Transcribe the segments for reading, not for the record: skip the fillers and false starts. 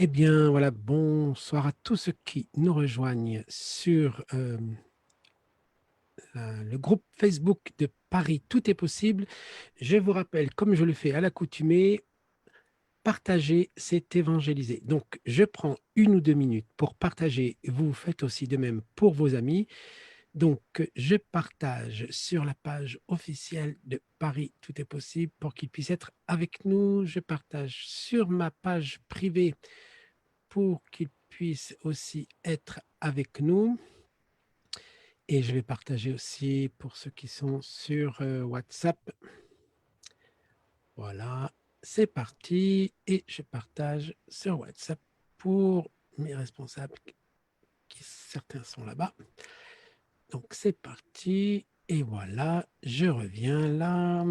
Eh bien, voilà, bonsoir à tous ceux qui nous rejoignent sur le groupe Facebook de Paris Tout est possible. Je vous rappelle, comme je le fais à l'accoutumée, partager, c'est évangéliser. Donc, je prends 1 ou 2 minutes pour partager. Vous faites aussi de même pour vos amis. Donc, je partage sur la page officielle de Paris Tout est possible pour qu'ils puissent être avec nous. Je partage sur ma page privée pour qu'ils puissent aussi être avec nous. Et je vais partager aussi pour ceux qui sont sur WhatsApp. Voilà, c'est parti. Et je partage sur WhatsApp pour mes responsables, qui certains sont là-bas. Donc c'est parti. Et voilà, je reviens là.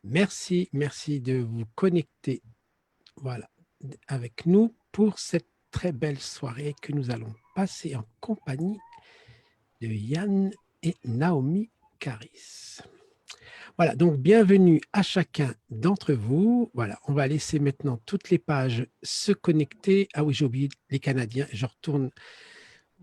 Merci, merci de vous connecter, voilà, avec nous pour cette très belle soirée que nous allons passer en compagnie de Yann et Naomi Caris. Voilà, donc bienvenue à chacun d'entre vous. Voilà, on va laisser maintenant toutes les pages se connecter. Ah oui, j'ai oublié les Canadiens. Je retourne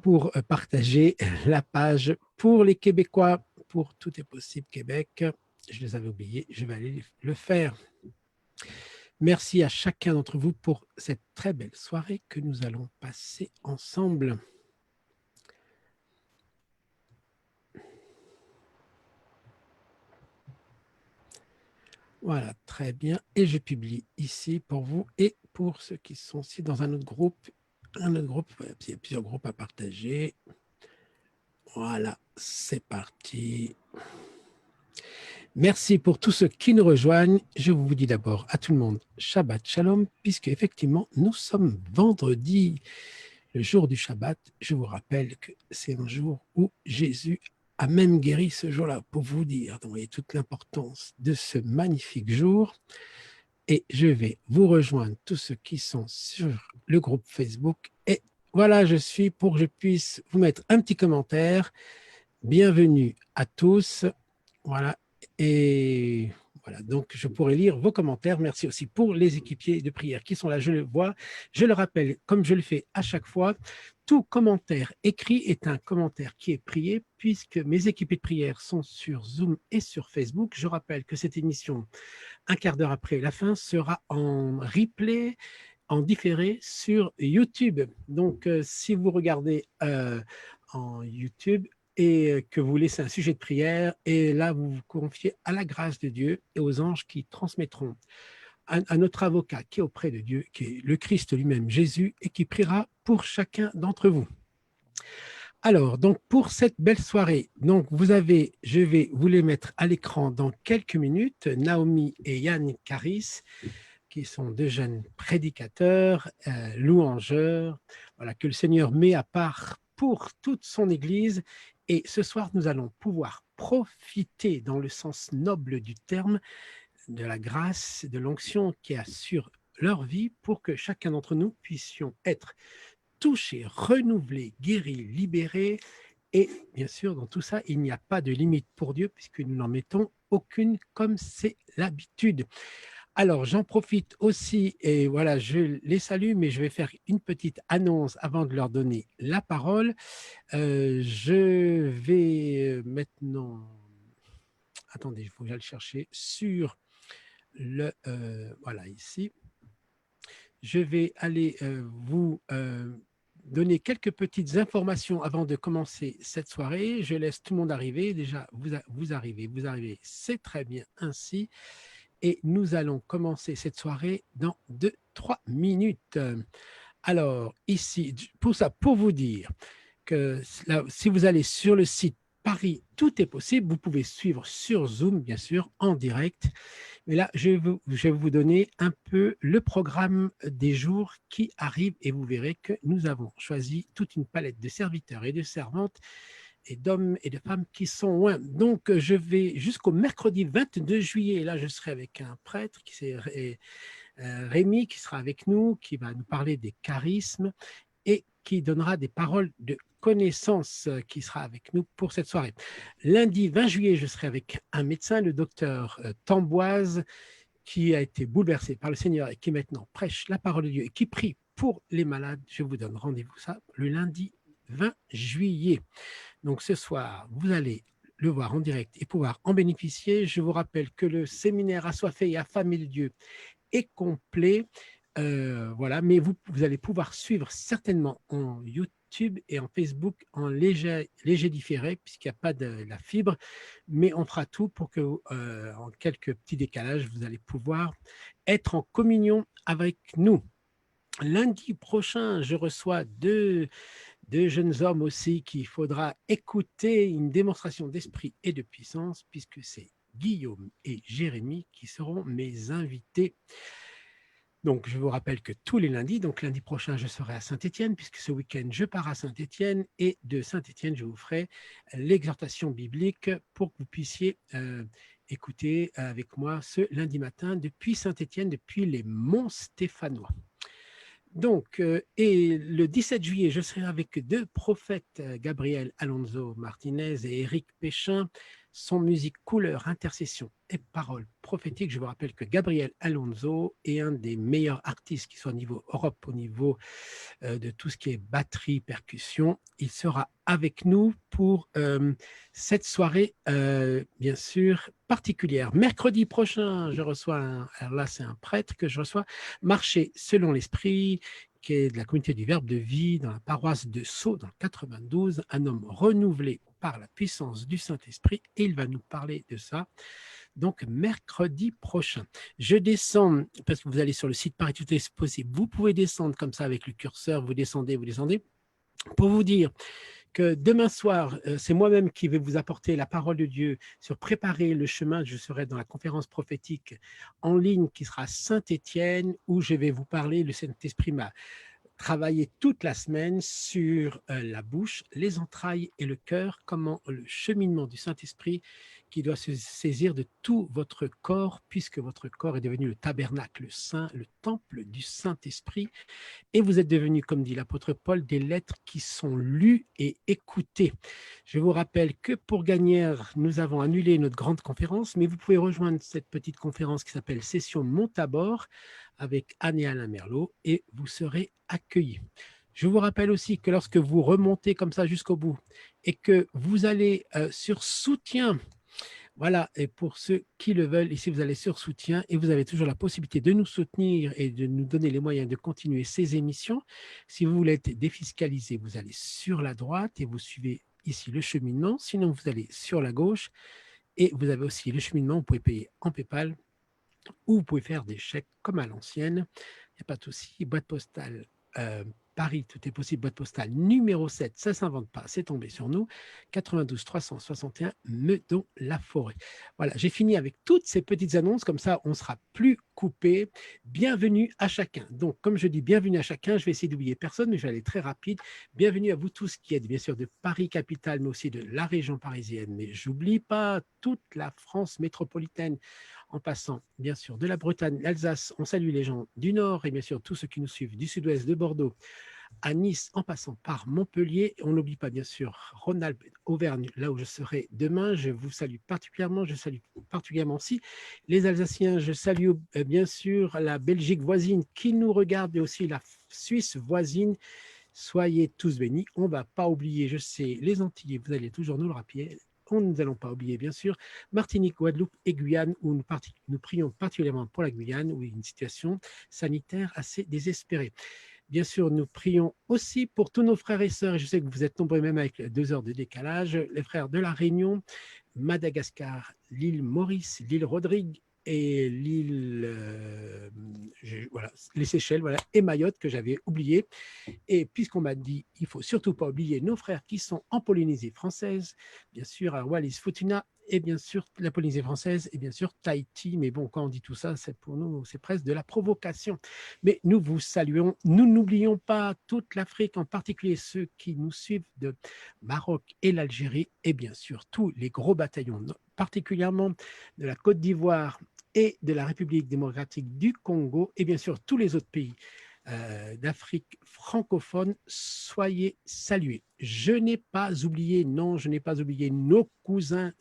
pour partager la page pour les Québécois, pour Tout est possible Québec. Je les avais oubliés, je vais aller le faire. Merci à chacun d'entre vous pour cette très belle soirée que nous allons passer ensemble. Voilà, très bien. Et je publie ici pour vous et pour ceux qui sont aussi dans un autre groupe. Il y a plusieurs groupes à partager. Voilà, c'est parti. Merci pour tous ceux qui nous rejoignent. Je vous dis d'abord à tout le monde Shabbat Shalom, puisque effectivement nous sommes vendredi, le jour du Shabbat. Je vous rappelle que c'est un jour où Jésus a même guéri ce jour-là, pour vous dire. Donc, vous voyez toute l'importance de ce magnifique jour. Et je vais vous rejoindre tous ceux qui sont sur le groupe Facebook. Et voilà, je suis pour que je puisse vous mettre un petit commentaire. Bienvenue à tous. Voilà. Et voilà, donc je pourrais lire vos commentaires. Merci aussi pour les équipiers de prière qui sont là, je le vois. Je le rappelle, comme je le fais à chaque fois, tout commentaire écrit est un commentaire qui est prié, puisque mes équipiers de prière sont sur Zoom et sur Facebook. Je rappelle que cette émission, un quart d'heure après la fin, sera en replay, en différé sur YouTube. Donc, si vous regardez en YouTube et que vous laissez un sujet de prière, et là, vous vous confiez à la grâce de Dieu et aux anges qui transmettront à notre avocat qui est auprès de Dieu, qui est le Christ lui-même, Jésus, et qui priera pour chacun d'entre vous. Alors, donc pour cette belle soirée, donc je vais vous les mettre à l'écran dans quelques minutes, Naomi et Yann Caris, qui sont deux jeunes prédicateurs, louangeurs, voilà, que le Seigneur met à part pour toute son Église. Et ce soir, nous allons pouvoir profiter, dans le sens noble du terme, de la grâce, de l'onction qui assure leur vie, pour que chacun d'entre nous puissions être touchés, renouvelés, guéris, libérés. Et bien sûr, dans tout ça, il n'y a pas de limite pour Dieu, puisque nous n'en mettons aucune, comme c'est l'habitude. Alors, j'en profite aussi, et voilà, je les salue, mais je vais faire une petite annonce avant de leur donner la parole. Je vais maintenant, attendez, il faut que j'aille le chercher sur le, voilà, ici. Je vais aller vous donner quelques petites informations avant de commencer cette soirée. Je laisse tout le monde arriver. Déjà, vous arrivez, c'est très bien ainsi. Et nous allons commencer cette soirée dans 2-3 minutes. Alors, ici, pour vous dire que là, si vous allez sur le site Paris, tout est possible, vous pouvez suivre sur Zoom, bien sûr, en direct. Mais là, je vais vous donner un peu le programme des jours qui arrivent, et vous verrez que nous avons choisi toute une palette de serviteurs et de servantes et d'hommes et de femmes qui sont loin. Donc, je vais jusqu'au mercredi 22 juillet. Là, je serai avec un prêtre qui c'est Rémi, qui sera avec nous, qui va nous parler des charismes et qui donnera des paroles de connaissance, qui sera avec nous pour cette soirée. Lundi 20 juillet, je serai avec un médecin, le docteur Tamboise, qui a été bouleversé par le Seigneur et qui maintenant prêche la parole de Dieu et qui prie pour les malades, je vous donne rendez-vous ça le lundi 20 juillet. Donc ce soir, vous allez le voir en direct et pouvoir en bénéficier. Je vous rappelle que le séminaire Assoiffé et affamé de Dieu est complet. Voilà, mais vous allez pouvoir suivre certainement en YouTube et en Facebook en léger différé, puisqu'il n'y a pas de la fibre, mais on fera tout pour que, en quelques petits décalages, vous allez pouvoir être en communion avec nous. Lundi prochain, je reçois deux jeunes hommes aussi qu'il faudra écouter, une démonstration d'esprit et de puissance, puisque c'est Guillaume et Jérémy qui seront mes invités. Donc, je vous rappelle que tous les lundis, donc lundi prochain, je serai à Saint-Étienne, puisque ce week-end, je pars à Saint-Étienne, et de Saint-Étienne, je vous ferai l'exhortation biblique pour que vous puissiez écouter avec moi ce lundi matin depuis Saint-Étienne, depuis les Monts Stéphanois. Donc, et le 17 juillet, je serai avec deux prophètes, Gabriel Alonso Martinez et Éric Péchin, son musique couleur, intercession et paroles prophétiques. Je vous rappelle que Gabriel Alonso est un des meilleurs artistes qui soit au niveau Europe, au niveau de tout ce qui est batterie, percussion. Il sera avec nous pour cette soirée, bien sûr, particulière. Mercredi prochain, je reçois, alors là c'est un prêtre que je reçois, Marcher selon l'esprit, qui est de la communauté du Verbe de vie dans la paroisse de Sceaux, dans le 92, un homme renouvelé par la puissance du Saint-Esprit, et il va nous parler de ça. Donc, mercredi prochain. Je descends, parce que vous allez sur le site Paris Tout est possible, vous pouvez descendre comme ça avec le curseur, vous descendez, pour vous dire que demain soir, c'est moi-même qui vais vous apporter la parole de Dieu sur préparer le chemin. Je serai dans la conférence prophétique en ligne qui sera à Saint-Étienne, où je vais vous parler, le Saint-Esprit m'a travailler toute la semaine sur la bouche, les entrailles et le cœur, comment le cheminement du Saint-Esprit qui doit se saisir de tout votre corps, puisque votre corps est devenu le tabernacle saint, le temple du Saint-Esprit, et vous êtes devenus, comme dit l'apôtre Paul, des lettres qui sont lues et écoutées. Je vous rappelle que pour gagner, nous avons annulé notre grande conférence, mais vous pouvez rejoindre cette petite conférence qui s'appelle Session Montabor avec Anne et Alain Merlot, et vous serez accueillis. Je vous rappelle aussi que lorsque vous remontez comme ça jusqu'au bout et que vous allez sur soutien, voilà, et pour ceux qui le veulent, ici vous allez sur soutien et vous avez toujours la possibilité de nous soutenir et de nous donner les moyens de continuer ces émissions. Si vous voulez être défiscalisé, vous allez sur la droite et vous suivez ici le cheminement. Sinon, vous allez sur la gauche et vous avez aussi le cheminement. Vous pouvez payer en PayPal ou vous pouvez faire des chèques comme à l'ancienne. Il n'y a pas de souci. Boîte postale Paris, tout est possible, boîte postale numéro 7, ça ne s'invente pas, c'est tombé sur nous, 92 361 Meudon-la-Forêt. Voilà, j'ai fini avec toutes ces petites annonces, comme ça on ne sera plus coupé. Bienvenue à chacun. Donc, comme je dis bienvenue à chacun, je vais essayer d'oublier personne, mais je vais aller très rapide. Bienvenue à vous tous qui êtes bien sûr de Paris capitale, mais aussi de la région parisienne. Mais j'oublie pas toute la France métropolitaine, en passant bien sûr de la Bretagne, l'Alsace. On salue les gens du Nord et bien sûr tous ceux qui nous suivent du Sud-Ouest, de Bordeaux à Nice, en passant par Montpellier. On n'oublie pas bien sûr Rhône-Alpes, Auvergne, là où je serai demain. Je vous salue particulièrement. Je salue particulièrement aussi les Alsaciens. Je salue bien sûr la Belgique voisine qui nous regarde et aussi la Suisse voisine. Soyez tous bénis. On ne va pas oublier, je sais, les Antillais, vous allez toujours nous le rappeler. Nous n'allons pas oublier, bien sûr, Martinique, Guadeloupe et Guyane, où nous prions particulièrement pour la Guyane, où il y a une situation sanitaire assez désespérée. Bien sûr, nous prions aussi pour tous nos frères et sœurs, et je sais que vous êtes nombreux même avec 2 heures de décalage, les frères de la Réunion, Madagascar, l'île Maurice, l'île Rodrigue et l'île, voilà, les Seychelles, voilà, et Mayotte que j'avais oublié. Et puisqu'on m'a dit, il ne faut surtout pas oublier nos frères qui sont en Polynésie française, bien sûr à Wallis Futuna, et bien sûr la Polynésie française, et bien sûr Tahiti. Mais bon, quand on dit tout ça, c'est pour nous, c'est presque de la provocation. Mais nous vous saluons. Nous n'oublions pas toute l'Afrique, en particulier ceux qui nous suivent de Maroc et l'Algérie, et bien sûr tous les gros bataillons, particulièrement de la Côte d'Ivoire et de la République démocratique du Congo, et bien sûr tous les autres pays d'Afrique francophone, soyez salués. Je n'ai pas oublié, non, je n'ai pas oublié nos cousins,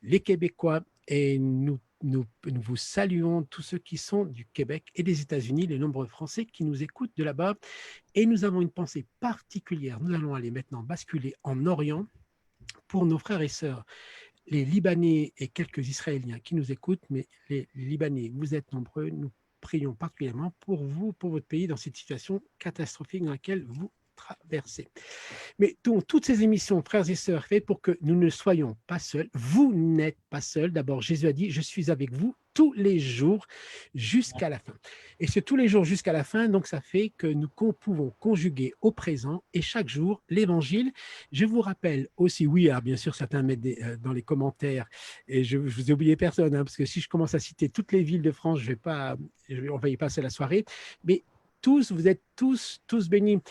les Québécois, et nous Nous vous saluons, tous ceux qui sont du Québec et des États-Unis, les nombreux Français qui nous écoutent de là-bas. Et nous avons une pensée particulière. Nous allons aller maintenant basculer en Orient pour nos frères et sœurs, les Libanais et quelques Israéliens qui nous écoutent, mais les Libanais, vous êtes nombreux, nous prions particulièrement pour vous, pour votre pays, dans cette situation catastrophique dans laquelle vous traversez. Mais donc, toutes ces émissions, frères et sœurs, faites pour que nous ne soyons pas seuls. Vous n'êtes pas seuls. D'abord, Jésus a dit, je suis avec vous tous les jours jusqu'à la fin. Et ce tous les jours jusqu'à la fin, donc ça fait que nous pouvons conjuguer au présent et chaque jour l'évangile. Je vous rappelle aussi, oui, alors bien sûr, certains mettent dans les commentaires, et je vous ai oublié personne, hein, parce que si je commence à citer toutes les villes de France, on va y passer la soirée. Mais tous, vous êtes tous bénis.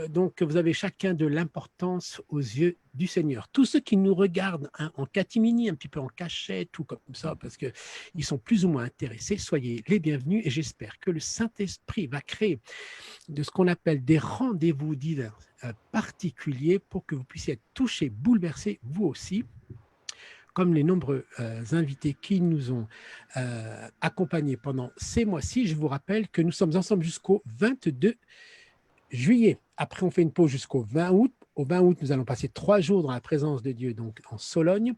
Donc, vous avez chacun de l'importance aux yeux du Seigneur. Tous ceux qui nous regardent en catimini, un petit peu en cachette ou comme ça, parce qu'ils sont plus ou moins intéressés, soyez les bienvenus et j'espère que le Saint-Esprit va créer de ce qu'on appelle des rendez-vous divins particuliers pour que vous puissiez être touchés, bouleversés, vous aussi, comme les nombreux invités qui nous ont accompagnés pendant ces mois-ci. Je vous rappelle que nous sommes ensemble jusqu'au 22 juillet. Après, on fait une pause jusqu'au 20 août. Au 20 août, nous allons passer 3 jours dans la présence de Dieu, donc en Sologne.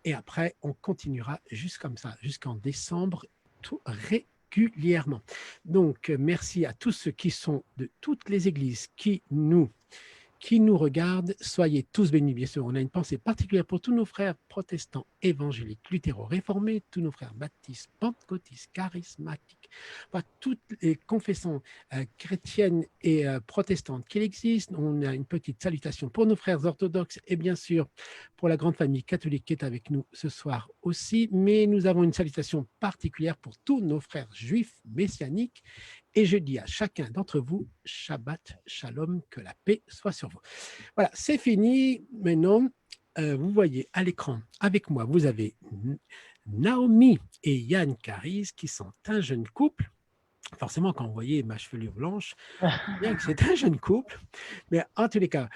Et après, on continuera juste comme ça, jusqu'en décembre, tout régulièrement. Donc, merci à tous ceux qui sont de toutes les églises qui nous regardent. Soyez tous bénis, bien sûr. On a une pensée particulière pour tous nos frères protestants, évangéliques, luthéro-réformés, tous nos frères baptistes, pentecôtistes, charismatiques, toutes les confessions chrétiennes et protestantes qu'il existe. On a une petite salutation pour nos frères orthodoxes et bien sûr pour la grande famille catholique qui est avec nous ce soir aussi. Mais nous avons une salutation particulière pour tous nos frères juifs messianiques. Et je dis à chacun d'entre vous, Shabbat Shalom, que la paix soit sur vous. Voilà, c'est fini. Maintenant, vous voyez à l'écran, avec moi, vous avez Naomi et Yann Caris, qui sont un jeune couple. Forcément, quand vous voyez ma chevelure blanche, bien que c'est un jeune couple. Mais en tous les cas,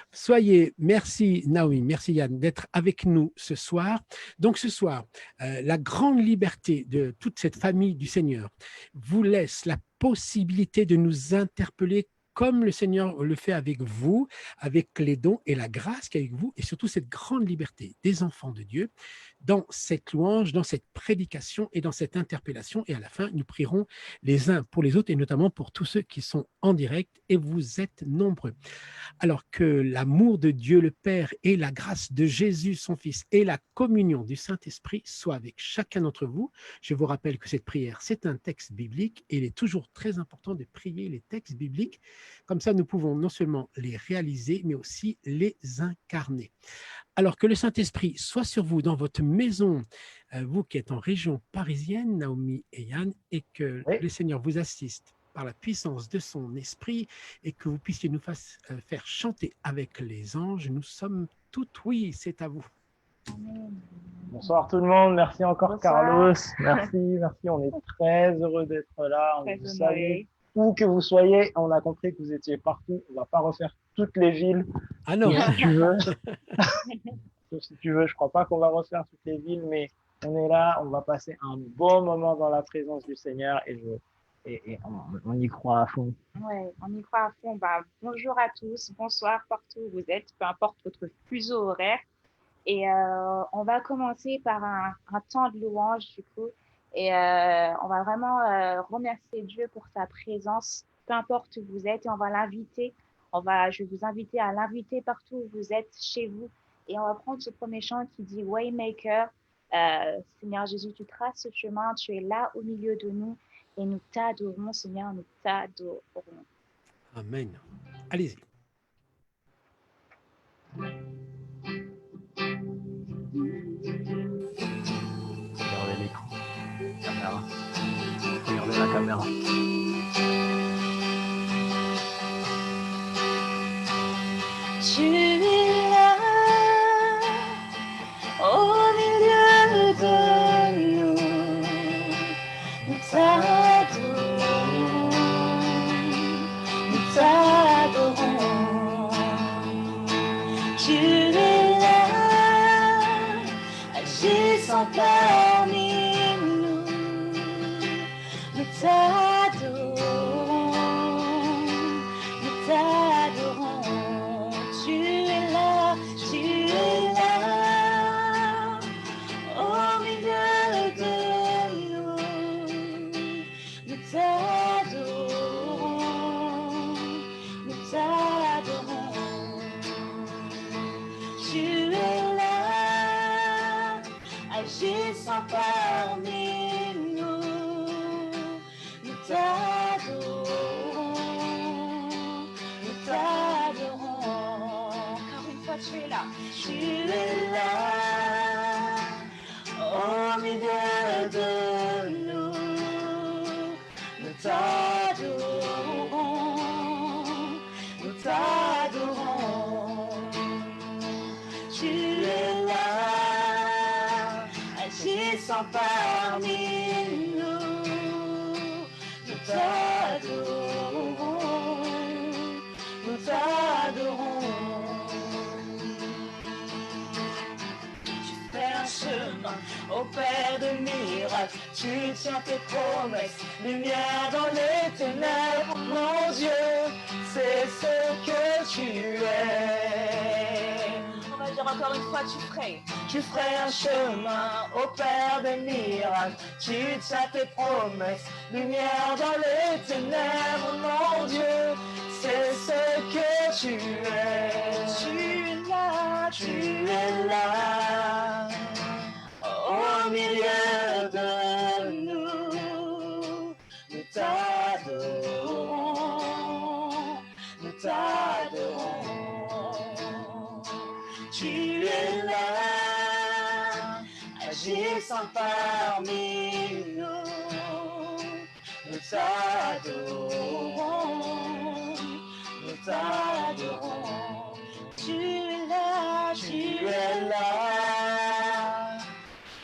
merci Naomi, merci Yann d'être avec nous ce soir. Donc ce soir, la grande liberté de toute cette famille du Seigneur vous laisse la possibilité de nous interpeller comme le Seigneur le fait avec vous, avec les dons et la grâce qu'il y a avec vous, et surtout cette grande liberté des enfants de Dieu dans cette louange, dans cette prédication et dans cette interpellation. Et à la fin, nous prierons les uns pour les autres, et notamment pour tous ceux qui sont en direct, et vous êtes nombreux. Alors que l'amour de Dieu le Père et la grâce de Jésus, son Fils, et la communion du Saint-Esprit soient avec chacun d'entre vous. Je vous rappelle que cette prière, c'est un texte biblique, et il est toujours très important de prier les textes bibliques. Comme ça, nous pouvons non seulement les réaliser, mais aussi les incarner. Alors que le Saint-Esprit soit sur vous dans votre maison, vous qui êtes en région parisienne, Naomi et Yann, et que le Seigneur vous assiste par la puissance de son esprit et que vous puissiez nous faire chanter avec les anges. Nous sommes tout oui, c'est à vous. Bonsoir tout le monde, merci encore. Bonsoir. Carlos, merci, on est très heureux d'être là, on vous salue. Où que vous soyez, on a compris que vous étiez partout, on ne va pas refaire toutes les villes. Ah non. Si tu veux. Sauf si tu veux, je ne crois pas qu'on va refaire toutes les villes, mais on est là, on va passer un bon moment dans la présence du Seigneur et on y croit à fond. Oui, on y croit à fond. Bonjour à tous, bonsoir partout où vous êtes, peu importe votre fuseau horaire. Et on va commencer par un temps de louange du coup. Et on va vraiment remercier Dieu pour sa présence, peu importe où vous êtes. Et on va l'inviter. Je vais vous inviter à l'inviter partout où vous êtes, chez vous. Et on va prendre ce premier chant qui dit Waymaker. Seigneur Jésus, tu traces ce chemin, tu es là au milieu de nous. Et nous t'adorons, Seigneur, nous t'adorons. Amen. Allez-y. Regardez l'écran. Caméra. Regardez la caméra. Tu es là, au milieu de nous. Nous t'adorons. Nous t'adorons. Tu es là, agissant parmi nous. agissant parmi nous. Nous t'adorons, nous t'adorons. Encore une fois, tu es là. Tu es là, au milieu de nous. Nous t'adorons, nous t'adorons. Tu es là, agissant parmi nous. Nous t'adorons, nous t'adorons. Tu fais un chemin, opère de miracles, tu tiens tes promesses, lumière dans les ténèbres, mon Dieu, c'est ce que tu es. On va dire encore une fois, Tu ferais un chemin, opère des miracles, tu tiens tes promesses, lumière dans les ténèbres, mon Dieu, c'est ce que tu es. Tu es là, au milieu de nous. Nous t'adorons, nous t'adorons. Tu es là, agissant parmi nous. Nous t'adorons, nous t'adorons. Tu es là,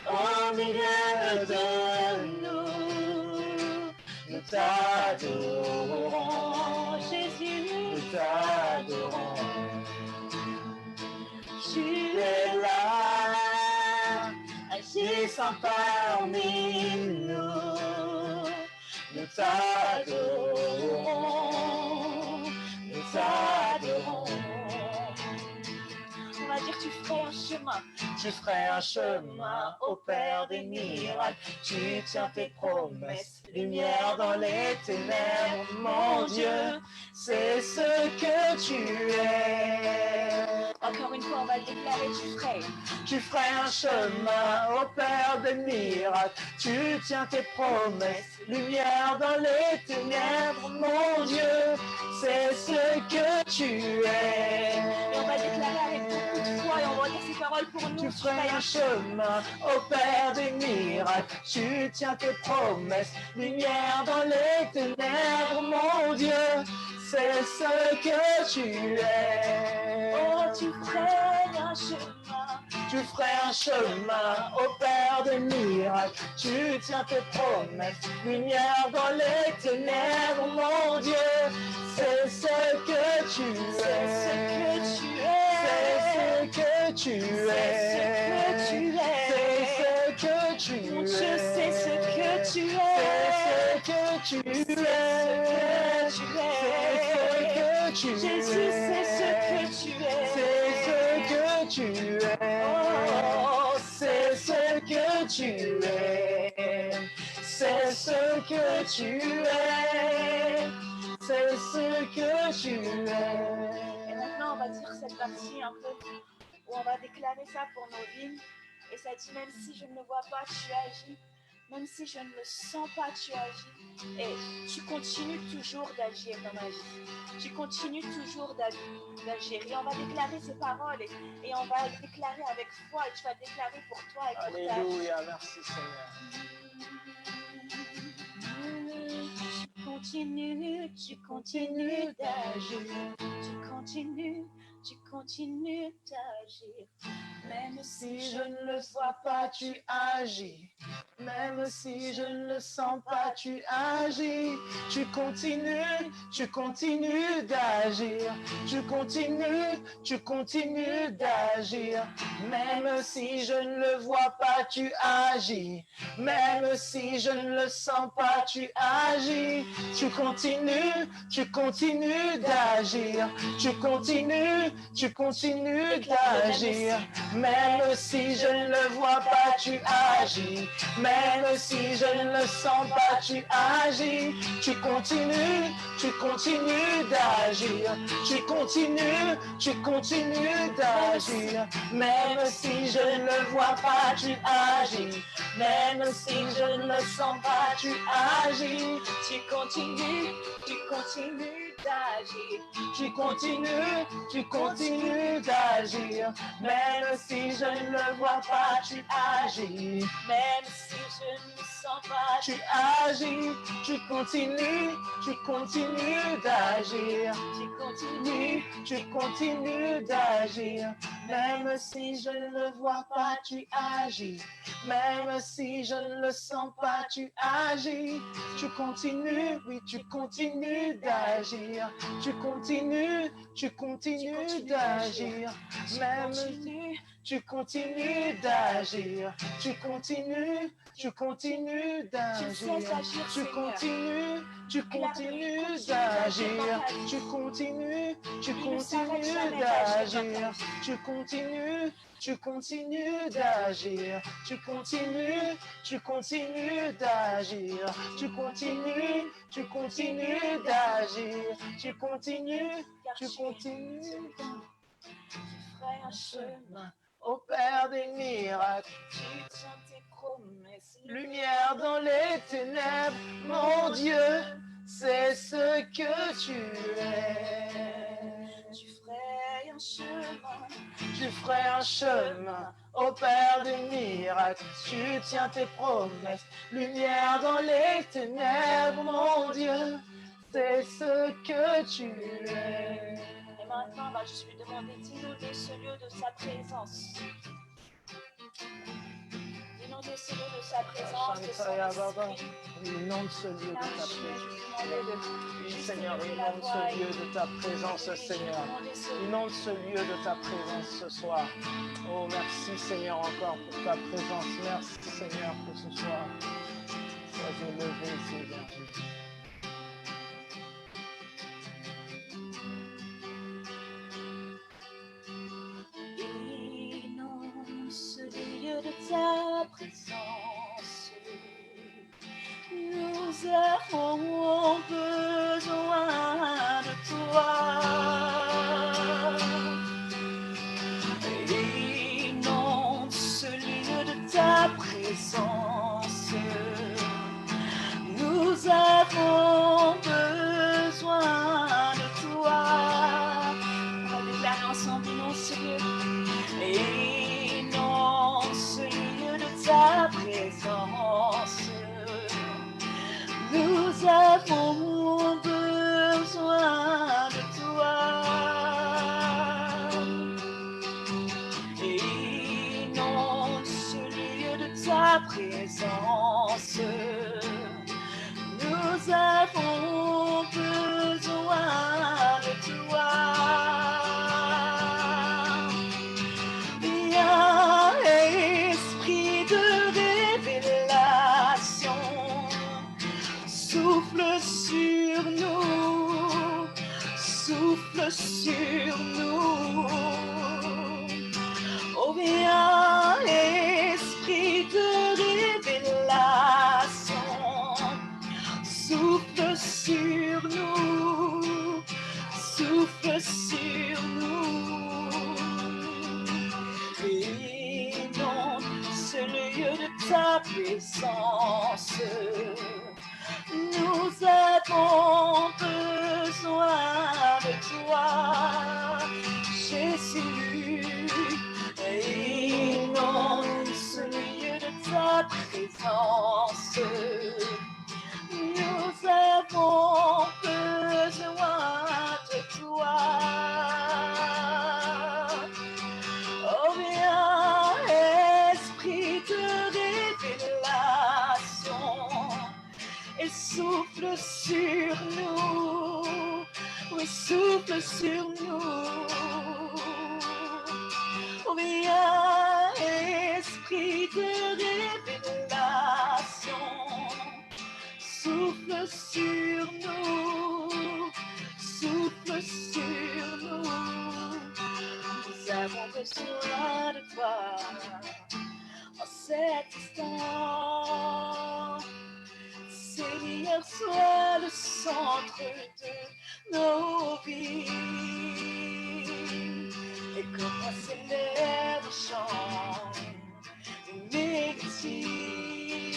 au milieu de nous. Nous t'adorons, Jésus, nous t'adorons. Tu es là, agissant parmi nous. Nous t'adorons, nous t'adorons. on va dire tu ferais un chemin. Tu ferais un chemin, opère des miracles, tu tiens tes promesses, lumière dans les ténèbres, mon Dieu, c'est ce que tu es. Encore une fois, on va le déclarer, Tu ferais un chemin, opère des miracles, tu tiens tes promesses, lumière dans les ténèbres, mon Dieu, c'est ce que tu es. Et on va déclarer avec beaucoup de foi et on va dire ces paroles pour nous. Tu ferais un chemin, opère des miracles, tu tiens tes promesses, lumière dans les ténèbres, mon Dieu, c'est ce que tu es. Oh, tu ferais un chemin. Tu ferais un chemin, opère des miracles, tu tiens tes promesses, lumière dans les ténèbres, mon Dieu, c'est ce que tu es. C'est ce que tu es. C'est ce que tu es. Mon Dieu, c'est ce que tu es. C'est ce que tu es. Jésus, c'est ce que tu es. C'est ce que tu es. Oh, c'est ce que tu es. C'est ce que tu es. C'est ce que tu es. Et maintenant, on va dire cette partie un peu où on va déclarer ça pour nos vies. Et ça dit, même si je ne le vois pas, tu agis. Même si je ne le sens pas, tu agis. Et tu continues toujours d'agir dans ma vie. Tu continues toujours d'agir. Et on va déclarer ces paroles et on va le déclarer avec foi. Et tu vas le déclarer pour toi et pour ta vie. Alléluia, merci Seigneur. Tu continues d'agir. Tu continues d'agir. Même Si je ne le vois pas, tu agis. Même si je ne le sens pas, tu agis. Tu continues d'agir. Tu continues d'agir. Même si je ne le vois pas, tu agis. Même si je ne le sens pas, tu agis. Tu continues d'agir. Tu continues d'agir. Même si je ne le vois pas, tu agis. Même si je ne le sens pas, tu agis. Tu continues d'agir. Tu continues d'agir. Même si je ne le vois pas, tu agis. Même si je ne le sens pas, tu agis. Tu continues d'agir. Tu continues d'agir. Même si je ne le vois pas, tu agis. Même si je ne le sens pas, tu agis. Tu continues d'agir. Tu continues d'agir. Même si je ne le vois pas, tu agis. Même si je ne le sens pas, tu agis. Tu continues, oui, tu continues d'agir. Tu continues d'agir. Même si tu continues d'agir. Tu continues d'agir. Tu continues d'agir. Tu continues d'agir. Tu continues d'agir. Tu continues d'agir. Tu continues d'agir. Tu continues. Tu ferais un chemin au Père des miracles. Tu tiens tes promesses. Lumière dans les ténèbres, mon Dieu, c'est ce que tu es. Tu ferais un chemin au Père des miracles. Tu tiens tes promesses. Lumière dans les ténèbres, mon Dieu, c'est ce que tu es. Et maintenant, je vais lui demander d'inonder ce lieu de sa présence. Inonder ce lieu de sa présence, de son esprit. Inonde ce lieu de ta présence. Oui, Seigneur, inonde ce lieu de ta présence, Seigneur. Inonde ce lieu de ta présence ce soir. Oh, merci, Seigneur, encore pour ta présence. Merci, Seigneur, pour ce soir. Sois élevé, Seigneur Jésus. Inonde ce lieu de ta présence. Nous avons besoin de toi. Inonde ce lieu de ta présence. Nous avons besoin de toi. On va déclarer ensemble, inonde ce lieu. Inonde ce lieu de ta présence. Nous avons besoin de toi. Inonde ce lieu de ta présence. Nous avons besoin de toi. Viens, esprit de révélation. Souffle sur nous, souffle sur nous. Oh, viens, esprit de révélation, souffle sur nous, souffle sur nous. Inonde ce lieu de ta présence. Nous avons besoin de toi, Jésus. Inonde ce lieu de ta présence. Nous avons besoin de toi. Oh, viens, esprit de révélation. Et souffle sur nous, oui, souffle sur nous. Oh, viens, esprit de révélation, souffle sur nous, souffle sur nous. Nous avons besoin de toi en cet instant. Seigneur, sois le centre de nos vies. Et comme moi s'élève un chant, une mélodie,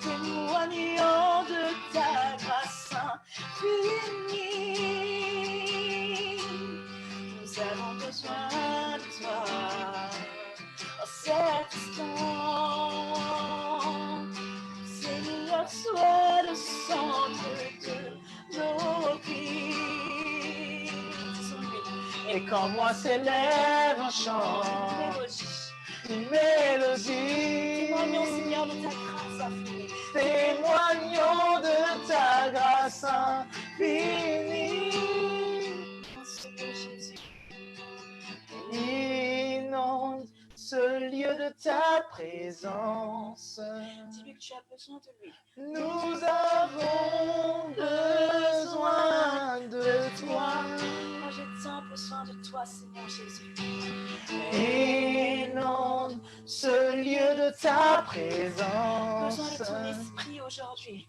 témoignant de ta grâce infinie. Nous avons besoin de toi en cet instant. Seigneur, sois le centre de nos vies. Et quand moi s'élève un chant, une mélodie, témoignons, Seigneur, de ta grâce infinie. Témoignons de ta grâce infinie. Seigneur Jésus, inonde ce lieu de ta présence. Dis-lui que tu as besoin de lui. Nous avons besoin de toi. Moi j'ai tant besoin de toi, Seigneur Jésus. Inonde ce lieu de ta présence. Besoin de ton esprit aujourd'hui.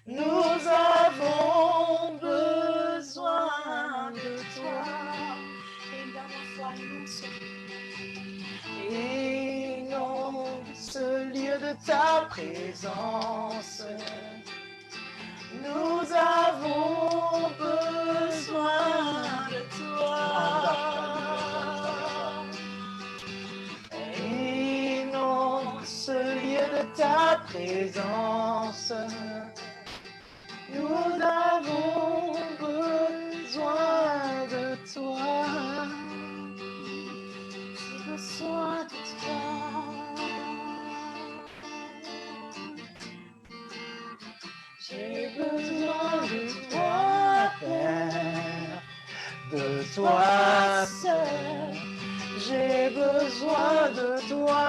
Nous avons besoin de toi. Et une dernière fois, inonde ce lieu de ta présence. Nous avons besoin de toi. Inonde ce lieu de ta présence. Nous avons besoin de toi. J'ai besoin de toi. J'ai besoin de toi, Père, de toi seul. J'ai besoin de toi.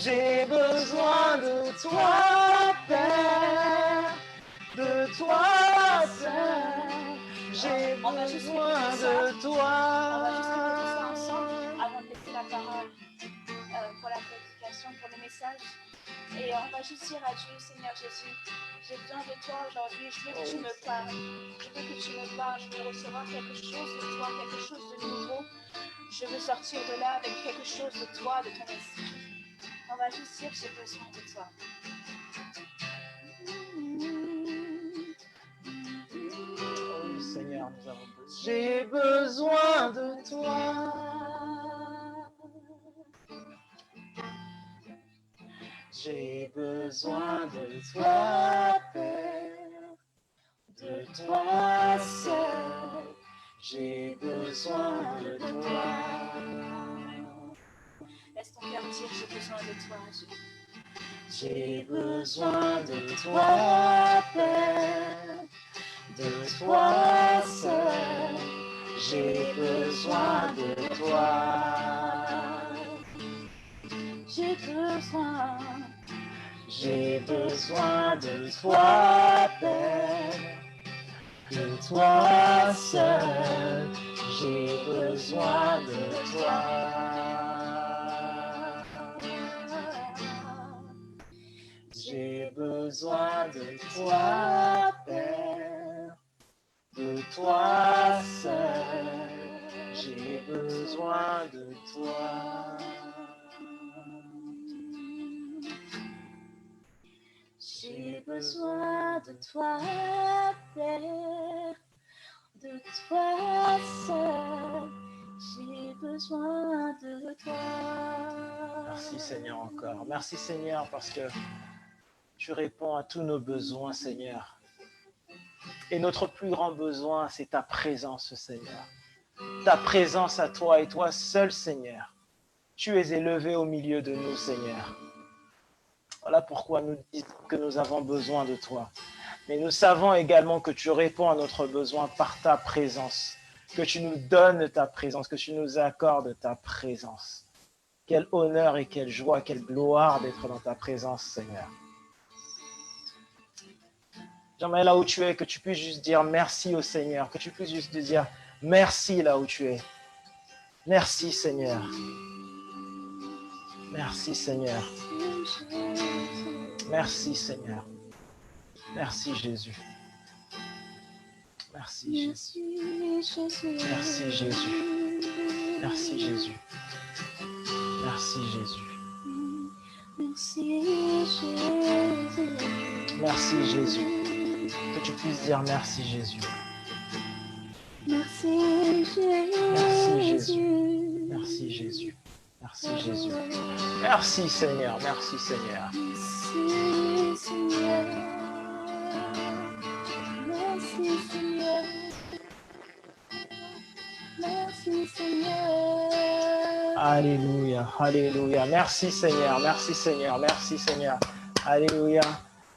J'ai besoin de toi, Père, de toi seul. J'ai besoin de toi. On va juste répéter ça ensemble avant de laisser la parole pour la prédication, pour le message. Et on va juste dire à Dieu, Seigneur Jésus, j'ai besoin de toi aujourd'hui, je veux que tu me parles. Je veux que tu me parles, je veux recevoir quelque chose de toi, quelque chose de nouveau. Je veux sortir de là avec quelque chose de toi, de ton esprit. On va juste dire que j'ai besoin de toi. Oh Seigneur, nous avons besoin. J'ai besoin de toi. J'ai besoin de toi, Père, de toi seul. J'ai besoin de toi. Laisse ton cœur dire, j'ai besoin de toi, Jésus. J'ai besoin de toi, Père, de toi seul. J'ai besoin de toi. J'ai besoin de toi, Père, de toi seul. J'ai besoin de toi. J'ai besoin de toi, Père, de toi seul. J'ai besoin de toi. J'ai besoin de toi, Père, de toi seul. J'ai besoin de toi. Merci Seigneur encore. Merci Seigneur parce que tu réponds à tous nos besoins, Seigneur. Et notre plus grand besoin, c'est ta présence, Seigneur. Ta présence à toi et toi seul, Seigneur. Tu es élevé au milieu de nous, Seigneur. Voilà pourquoi nous disons que nous avons besoin de toi. Mais nous savons également que tu réponds à notre besoin par ta présence. Que tu nous donnes ta présence, que tu nous accordes ta présence. Quel honneur et quelle joie, quelle gloire d'être dans ta présence, Seigneur. J'aimerais là où tu es, que tu puisses juste dire merci au Seigneur, que tu puisses juste dire merci là où tu es. Merci Seigneur. Merci Seigneur. Merci Seigneur. Merci Jésus. Merci Jésus. Merci Jésus. Merci Jésus. Merci Jésus. Merci Jésus. Que tu puisses dire merci Jésus. Merci Jésus. Merci Jésus. Merci Jésus. Merci Seigneur. Merci Seigneur. Merci Seigneur. Merci Seigneur. Alléluia. Alléluia. Merci Seigneur. Merci Seigneur. Merci Seigneur. Alléluia.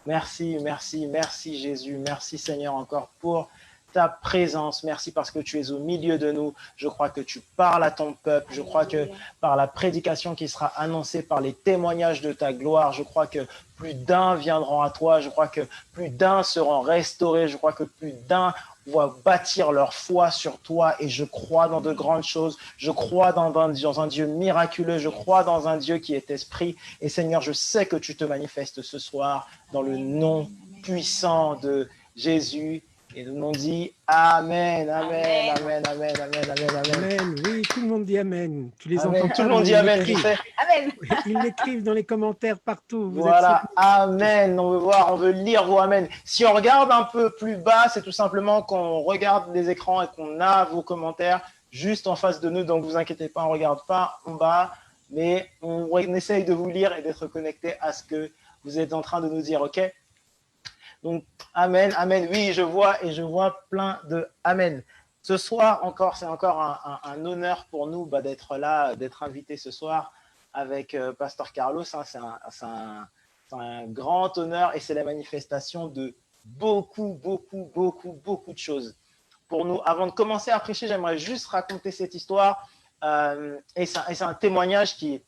Merci, merci, merci Jésus. Merci Seigneur encore pour ta présence. Merci parce que tu es au milieu de nous. Je crois que tu parles à ton peuple. Je crois que par la prédication qui sera annoncée, par les témoignages de ta gloire, je crois que plus d'un viendront à toi. Je crois que plus d'un seront restaurés. Je crois que plus d'un vont bâtir leur foi sur toi. Et je crois dans de grandes choses. Je crois dans un Dieu miraculeux. Je crois dans un Dieu qui est esprit. Et Seigneur, je sais que tu te manifestes ce soir dans le nom puissant de Jésus. Et nous on dit Amen, Amen, Amen, Amen, Amen, Amen, Amen. Amen. Oui, tout le monde dit Amen. Tu les Amen. entends Tout le monde dit Amen, tu sais. Amen. Ils l'écrivent dans les commentaires partout. Vous Voilà, êtes... Amen. On veut voir, on veut lire vos Amen. Si on regarde un peu plus bas, c'est tout simplement qu'on regarde les écrans et qu'on a vos commentaires juste en face de nous. Donc, vous inquiétez pas, on ne regarde pas en bas, mais on essaye de vous lire et d'être connecté à ce que vous êtes en train de nous dire, ok? Donc, Amen, Amen. Oui, je vois et je vois plein de Amen. Ce soir encore, c'est encore un honneur pour nous d'être là, d'être invité ce soir avec Pasteur Carlos. C'est un grand honneur et c'est la manifestation de beaucoup de choses. Pour nous, avant de commencer à prêcher, j'aimerais juste raconter cette histoire. Et c'est un témoignage qui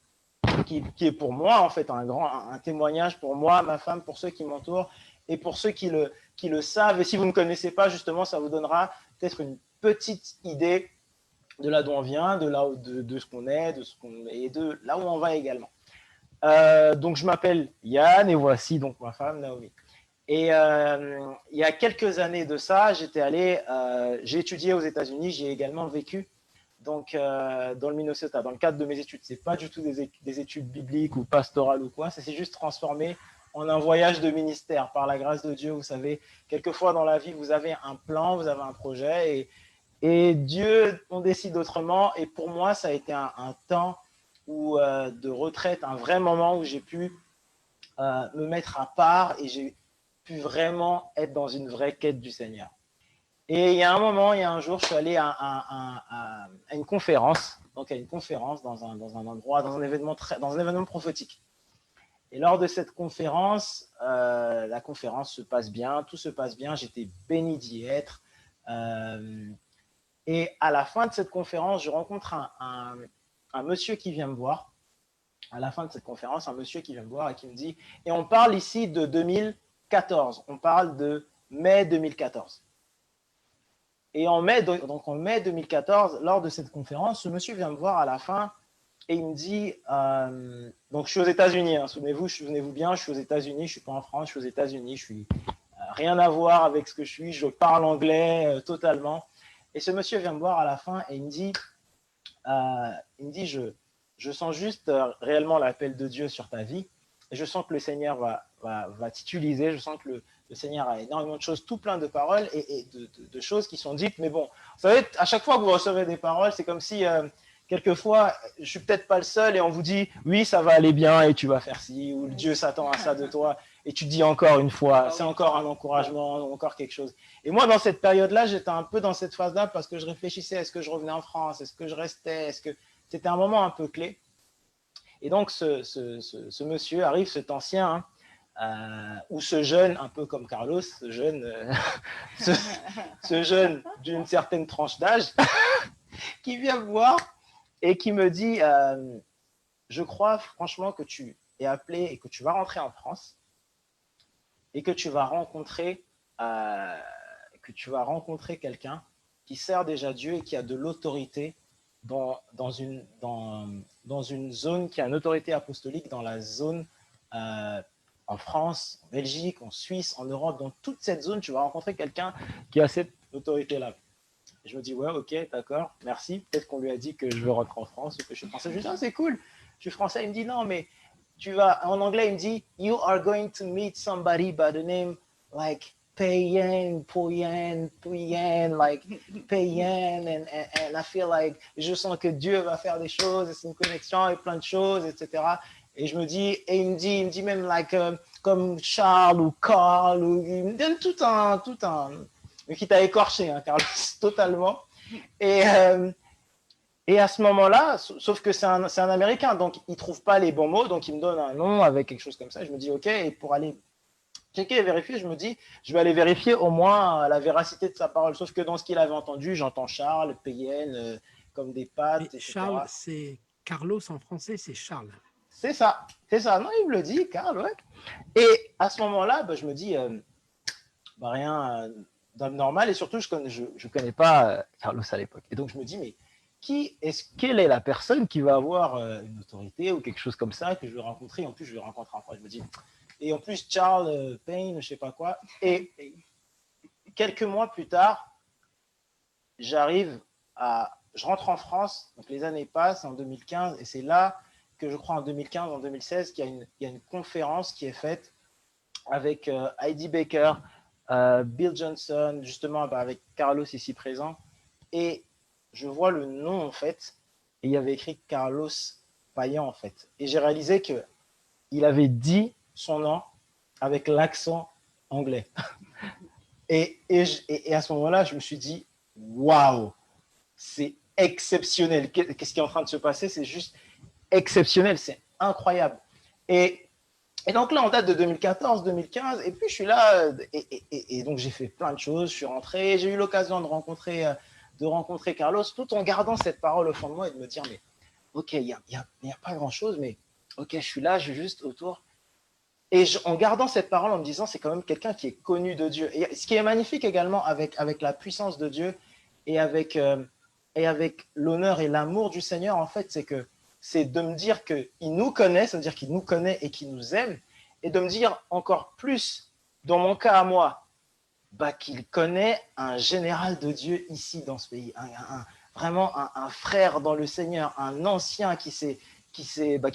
est pour moi, en fait, un témoignage pour moi, ma femme, pour ceux qui m'entourent. Et pour ceux qui le savent, et si vous ne connaissez pas, justement, ça vous donnera peut-être une petite idée de là d'où on vient, de ce qu'on est, et de là où on va également. Donc, je m'appelle Yann et voici donc ma femme Naomi. Et il y a quelques années de ça, j'ai étudié aux États-Unis, j'ai également vécu donc, dans le Minnesota, dans le cadre de mes études. Ce n'est pas du tout des études bibliques ou pastorales ou quoi, ça s'est juste transformé en un voyage de ministère, par la grâce de Dieu. Vous savez, quelquefois dans la vie, vous avez un plan, vous avez un projet, et Dieu, on décide autrement. Et pour moi, ça a été un temps de retraite, un vrai moment où j'ai pu me mettre à part et j'ai pu vraiment être dans une vraie quête du Seigneur. Et il y a un jour, je suis allé à une conférence, donc à une conférence dans un endroit, dans un événement prophétique. Et lors de cette conférence, la conférence se passe bien, tout se passe bien, j'étais béni d'y être. Et à la fin de cette conférence, je rencontre un monsieur qui vient me voir. À la fin de cette conférence, un monsieur qui vient me voir et qui me dit, et on parle ici de 2014, on parle de mai 2014. Et en mai 2014, lors de cette conférence, ce monsieur vient me voir à la fin et il me dit, donc je suis aux États-Unis, hein, souvenez-vous bien, je suis aux États-Unis, je ne suis pas en France, je suis aux États-Unis, je suis rien à voir avec ce que je suis, je parle anglais totalement. Et ce monsieur vient me voir à la fin et il me dit, je sens juste réellement l'appel de Dieu sur ta vie et je sens que le Seigneur va t'utiliser, je sens que le Seigneur a énormément de choses, tout plein de paroles et de choses qui sont dites. Mais bon, vous savez, à chaque fois que vous recevez des paroles, c'est comme si quelquefois, je ne suis peut-être pas le seul et on vous dit « oui, ça va aller bien et tu vas faire ci » ou « Dieu s'attend à ça de toi » et tu te dis encore une fois, c'est encore un encouragement, encore quelque chose. Et moi, dans cette période-là, j'étais un peu dans cette phase-là parce que je réfléchissais, est-ce que je revenais en France, est-ce que je restais, c'était un moment un peu clé. Et donc, ce monsieur arrive, cet ancien, ou ce jeune, un peu comme Carlos, ce jeune d'une certaine tranche d'âge, qui vient me voir et qui me dit je crois franchement que tu es appelé et que tu vas rentrer en France et que tu vas rencontrer que tu vas rencontrer quelqu'un qui sert déjà Dieu et qui a de l'autorité dans une zone qui a une autorité apostolique, dans la zone en France, en Belgique, en Suisse, en Europe, dans toute cette zone, tu vas rencontrer quelqu'un qui a cette autorité-là. Je me dis, ouais, ok, d'accord, merci. Peut-être qu'on lui a dit que je veux rentrer en France ou que je suis français. Je dis, ah, c'est cool, je suis français. Il me dit, non, mais tu vas, en anglais, il me dit, you are going to meet somebody by the name like Payen, Poyen, Puyen, like Payen, and I feel like, je sens que Dieu va faire des choses, c'est une connexion et plein de choses, etc. Et je me dis, et il me dit même like, comme Charles ou Carl, ou, il me donne tout un, mais qui t'a écorché, hein, Carlos, totalement. Et à ce moment-là, sauf que c'est un Américain, donc il ne trouve pas les bons mots, donc il me donne un nom avec quelque chose comme ça. Je me dis, ok, et pour aller checker et vérifier, je me dis, je vais aller vérifier au moins la véracité de sa parole. Sauf que dans ce qu'il avait entendu, j'entends Charles, Payen, comme des pâtes, etc. Charles, c'est Carlos en français, c'est Charles. C'est ça. Non, il me le dit, Carl, ouais. Et à ce moment-là, bah, je me dis, rien normal, et surtout, je connais pas Carlos à l'époque. Et donc, je me dis, mais quelle est la personne qui va avoir une autorité ou quelque chose comme ça que je vais rencontrer? En plus, je vais rencontrer en France. Je me dis, et en plus, Charles Payne, je sais pas quoi. Et quelques mois plus tard, je rentre en France, donc les années passent, en 2015, et c'est là que je crois en 2015, en 2016, qu'il y a une conférence qui est faite avec Heidi Baker, Bill Johnson, justement avec Carlos ici présent, et je vois le nom en fait, et il y avait écrit Carlos Payan en fait, et j'ai réalisé que il avait dit son nom avec l'accent anglais. et à ce moment-là, je me suis dit, waouh, c'est exceptionnel. Qu'est-ce qui est en train de se passer? C'est juste exceptionnel, c'est incroyable. Et donc là, on date de 2014, 2015, et puis je suis là, et donc j'ai fait plein de choses, je suis rentré, j'ai eu l'occasion de rencontrer Carlos, tout en gardant cette parole au fond de moi et de me dire, mais ok, il n'y a pas grand-chose, mais ok, je suis là, je suis juste autour. Et en gardant cette parole, en me disant, c'est quand même quelqu'un qui est connu de Dieu. Et ce qui est magnifique également avec la puissance de Dieu et avec l'honneur et l'amour du Seigneur, en fait, c'est de me dire qu'il nous connaît, c'est-à-dire qu'il nous connaît et qu'il nous aime, et de me dire encore plus, dans mon cas à moi, qu'il connaît un général de Dieu ici dans ce pays, vraiment un frère dans le Seigneur, un ancien qui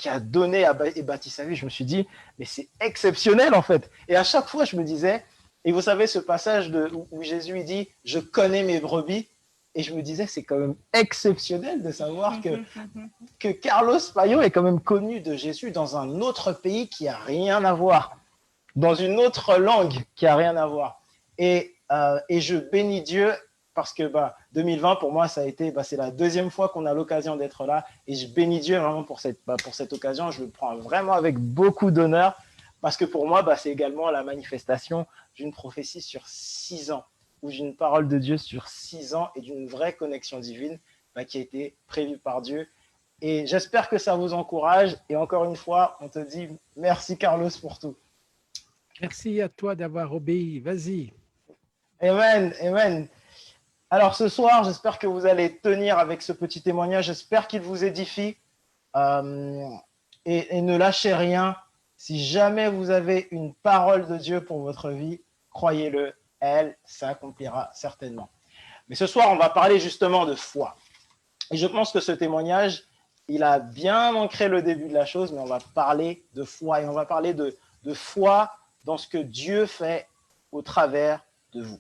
a donné et bâti sa vie. Je me suis dit, mais c'est exceptionnel en fait. Et à chaque fois, je me disais, et vous savez ce passage où Jésus il dit, je connais mes brebis, et je me disais, c'est quand même exceptionnel de savoir que Carlos Payan est quand même connu de Jésus dans un autre pays qui n'a rien à voir, dans une autre langue qui n'a rien à voir. Et je bénis Dieu parce que 2020, pour moi, ça a été, c'est la deuxième fois qu'on a l'occasion d'être là. Et je bénis Dieu vraiment pour cette occasion. Je le prends vraiment avec beaucoup d'honneur parce que pour moi, c'est également la manifestation d'une prophétie sur 6 ans ou d'une parole de Dieu sur 6 ans et d'une vraie connexion divine qui a été prévue par Dieu. Et j'espère que ça vous encourage. Et encore une fois, on te dit merci Carlos pour tout. Merci à toi d'avoir obéi. Vas-y. Amen, amen. Alors ce soir, j'espère que vous allez tenir avec ce petit témoignage. J'espère qu'il vous édifie. Et ne lâchez rien. Si jamais vous avez une parole de Dieu pour votre vie, croyez-le, elle s'accomplira certainement. Mais ce soir, on va parler justement de foi. Et je pense que ce témoignage, il a bien ancré le début de la chose, mais on va parler de foi. Et on va parler de foi dans ce que Dieu fait au travers de vous.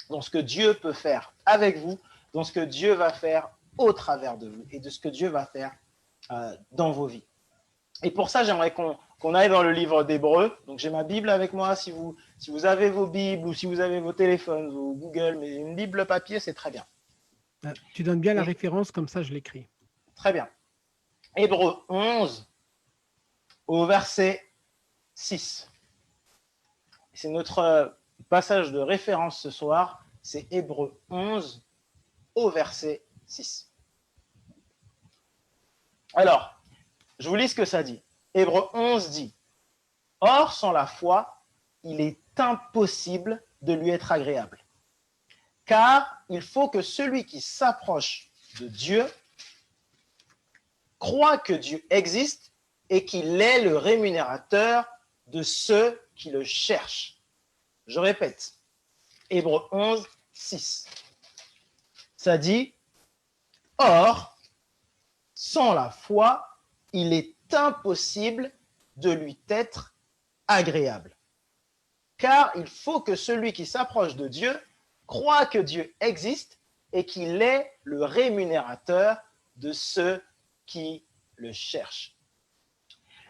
Dans ce que Dieu peut faire avec vous, dans ce que Dieu va faire au travers de vous et de ce que Dieu va faire dans vos vies. Et pour ça, j'aimerais qu'on aille dans le livre d'Hébreux. Donc, j'ai ma Bible avec moi. Si vous avez vos Bibles ou si vous avez vos téléphones ou Google, mais une Bible papier, c'est très bien. Tu donnes bien la référence, comme ça je l'écris. Très bien. Hébreux 11 au verset 6. C'est notre passage de référence ce soir. C'est Hébreux 11 au verset 6. Alors, je vous lis ce que ça dit. Hébreux 11 dit « Or, sans la foi, il est impossible de lui être agréable. Car il faut que celui qui s'approche de Dieu croit que Dieu existe et qu'il est le rémunérateur de ceux qui le cherchent. Je répète, Hébreux 11, 6. Ça dit, « Or, sans la foi, il est impossible de lui être agréable. Car il faut que celui qui s'approche de Dieu croit que Dieu existe et qu'il est le rémunérateur de ceux qui le cherchent. »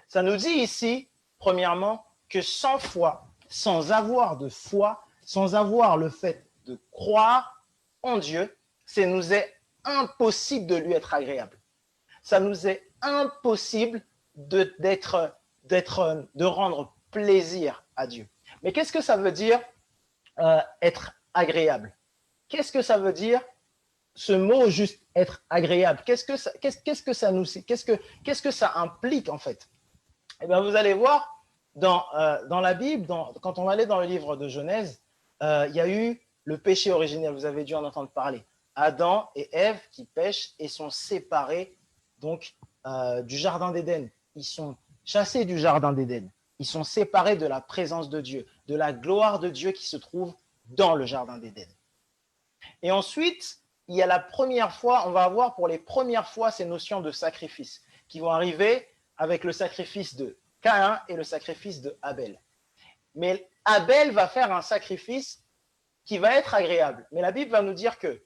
Ça nous dit ici, premièrement, que sans foi, sans avoir de foi, sans avoir le fait de croire en Dieu, ça nous est impossible de lui être agréable. Ça nous est impossible de rendre plaisir à Dieu. Mais qu'est-ce que ça veut dire être agréable? Qu'est-ce que ça veut dire ce mot juste être agréable? Qu'est-ce que ça implique en fait? Eh bien, vous allez voir dans la Bible, quand on va aller dans le livre de Genèse, il y a eu le péché originel, vous avez dû en entendre parler. Adam et Ève qui pêchent et sont séparés donc du jardin d'Éden. Ils sont chassés du jardin d'Éden. Ils sont séparés de la présence de Dieu, de la gloire de Dieu qui se trouve dans le jardin d'Éden. Et ensuite, il y a la première fois, on va avoir pour les premières fois ces notions de sacrifice qui vont arriver avec le sacrifice de Caïn et le sacrifice de Abel. Mais Abel va faire un sacrifice qui va être agréable. Mais la Bible va nous dire que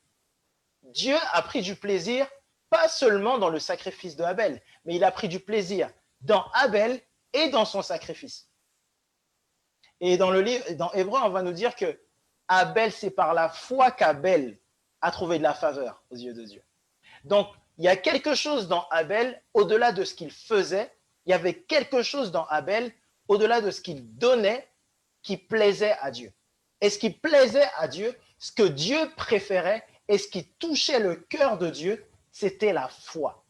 Dieu a pris du plaisir, pas seulement dans le sacrifice de Abel, mais il a pris du plaisir dans Abel et dans son sacrifice. Et dans Hébreux, on va nous dire que Abel, c'est par la foi qu'Abel a trouvé de la faveur aux yeux de Dieu. Donc, il y a quelque chose dans Abel, au-delà de ce qu'il faisait, il y avait quelque chose dans Abel, au-delà de ce qu'il donnait, qui plaisait à Dieu. Et ce qui plaisait à Dieu, ce que Dieu préférait et ce qui touchait le cœur de Dieu, c'était la foi.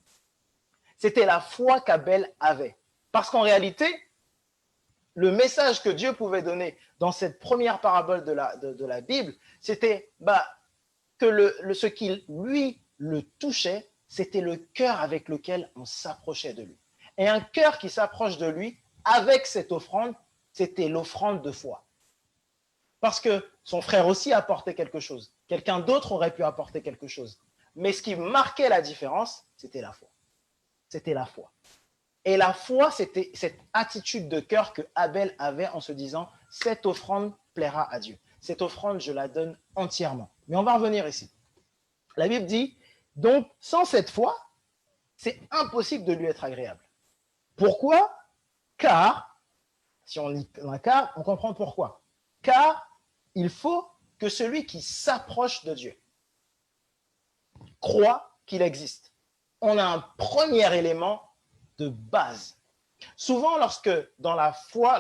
C'était la foi qu'Abel avait. Parce qu'en réalité, le message que Dieu pouvait donner dans cette première parabole de la Bible, c'était que ce qui lui le touchait, c'était le cœur avec lequel on s'approchait de lui. Et un cœur qui s'approche de lui avec cette offrande, c'était l'offrande de foi. Parce que son frère aussi apportait quelque chose. Quelqu'un d'autre aurait pu apporter quelque chose. Mais ce qui marquait la différence, c'était la foi. C'était la foi. Et la foi, c'était cette attitude de cœur que Abel avait en se disant « Cette offrande plaira à Dieu. Cette offrande, je la donne entièrement. » Mais on va revenir ici. La Bible dit « Donc, sans cette foi, c'est impossible de lui être agréable. » Pourquoi? Car, si on lit un car, on comprend pourquoi. Car il faut que celui qui s'approche de Dieu croit qu'il existe. On a un premier élément de base. Souvent, lorsqu'on est dans la foi,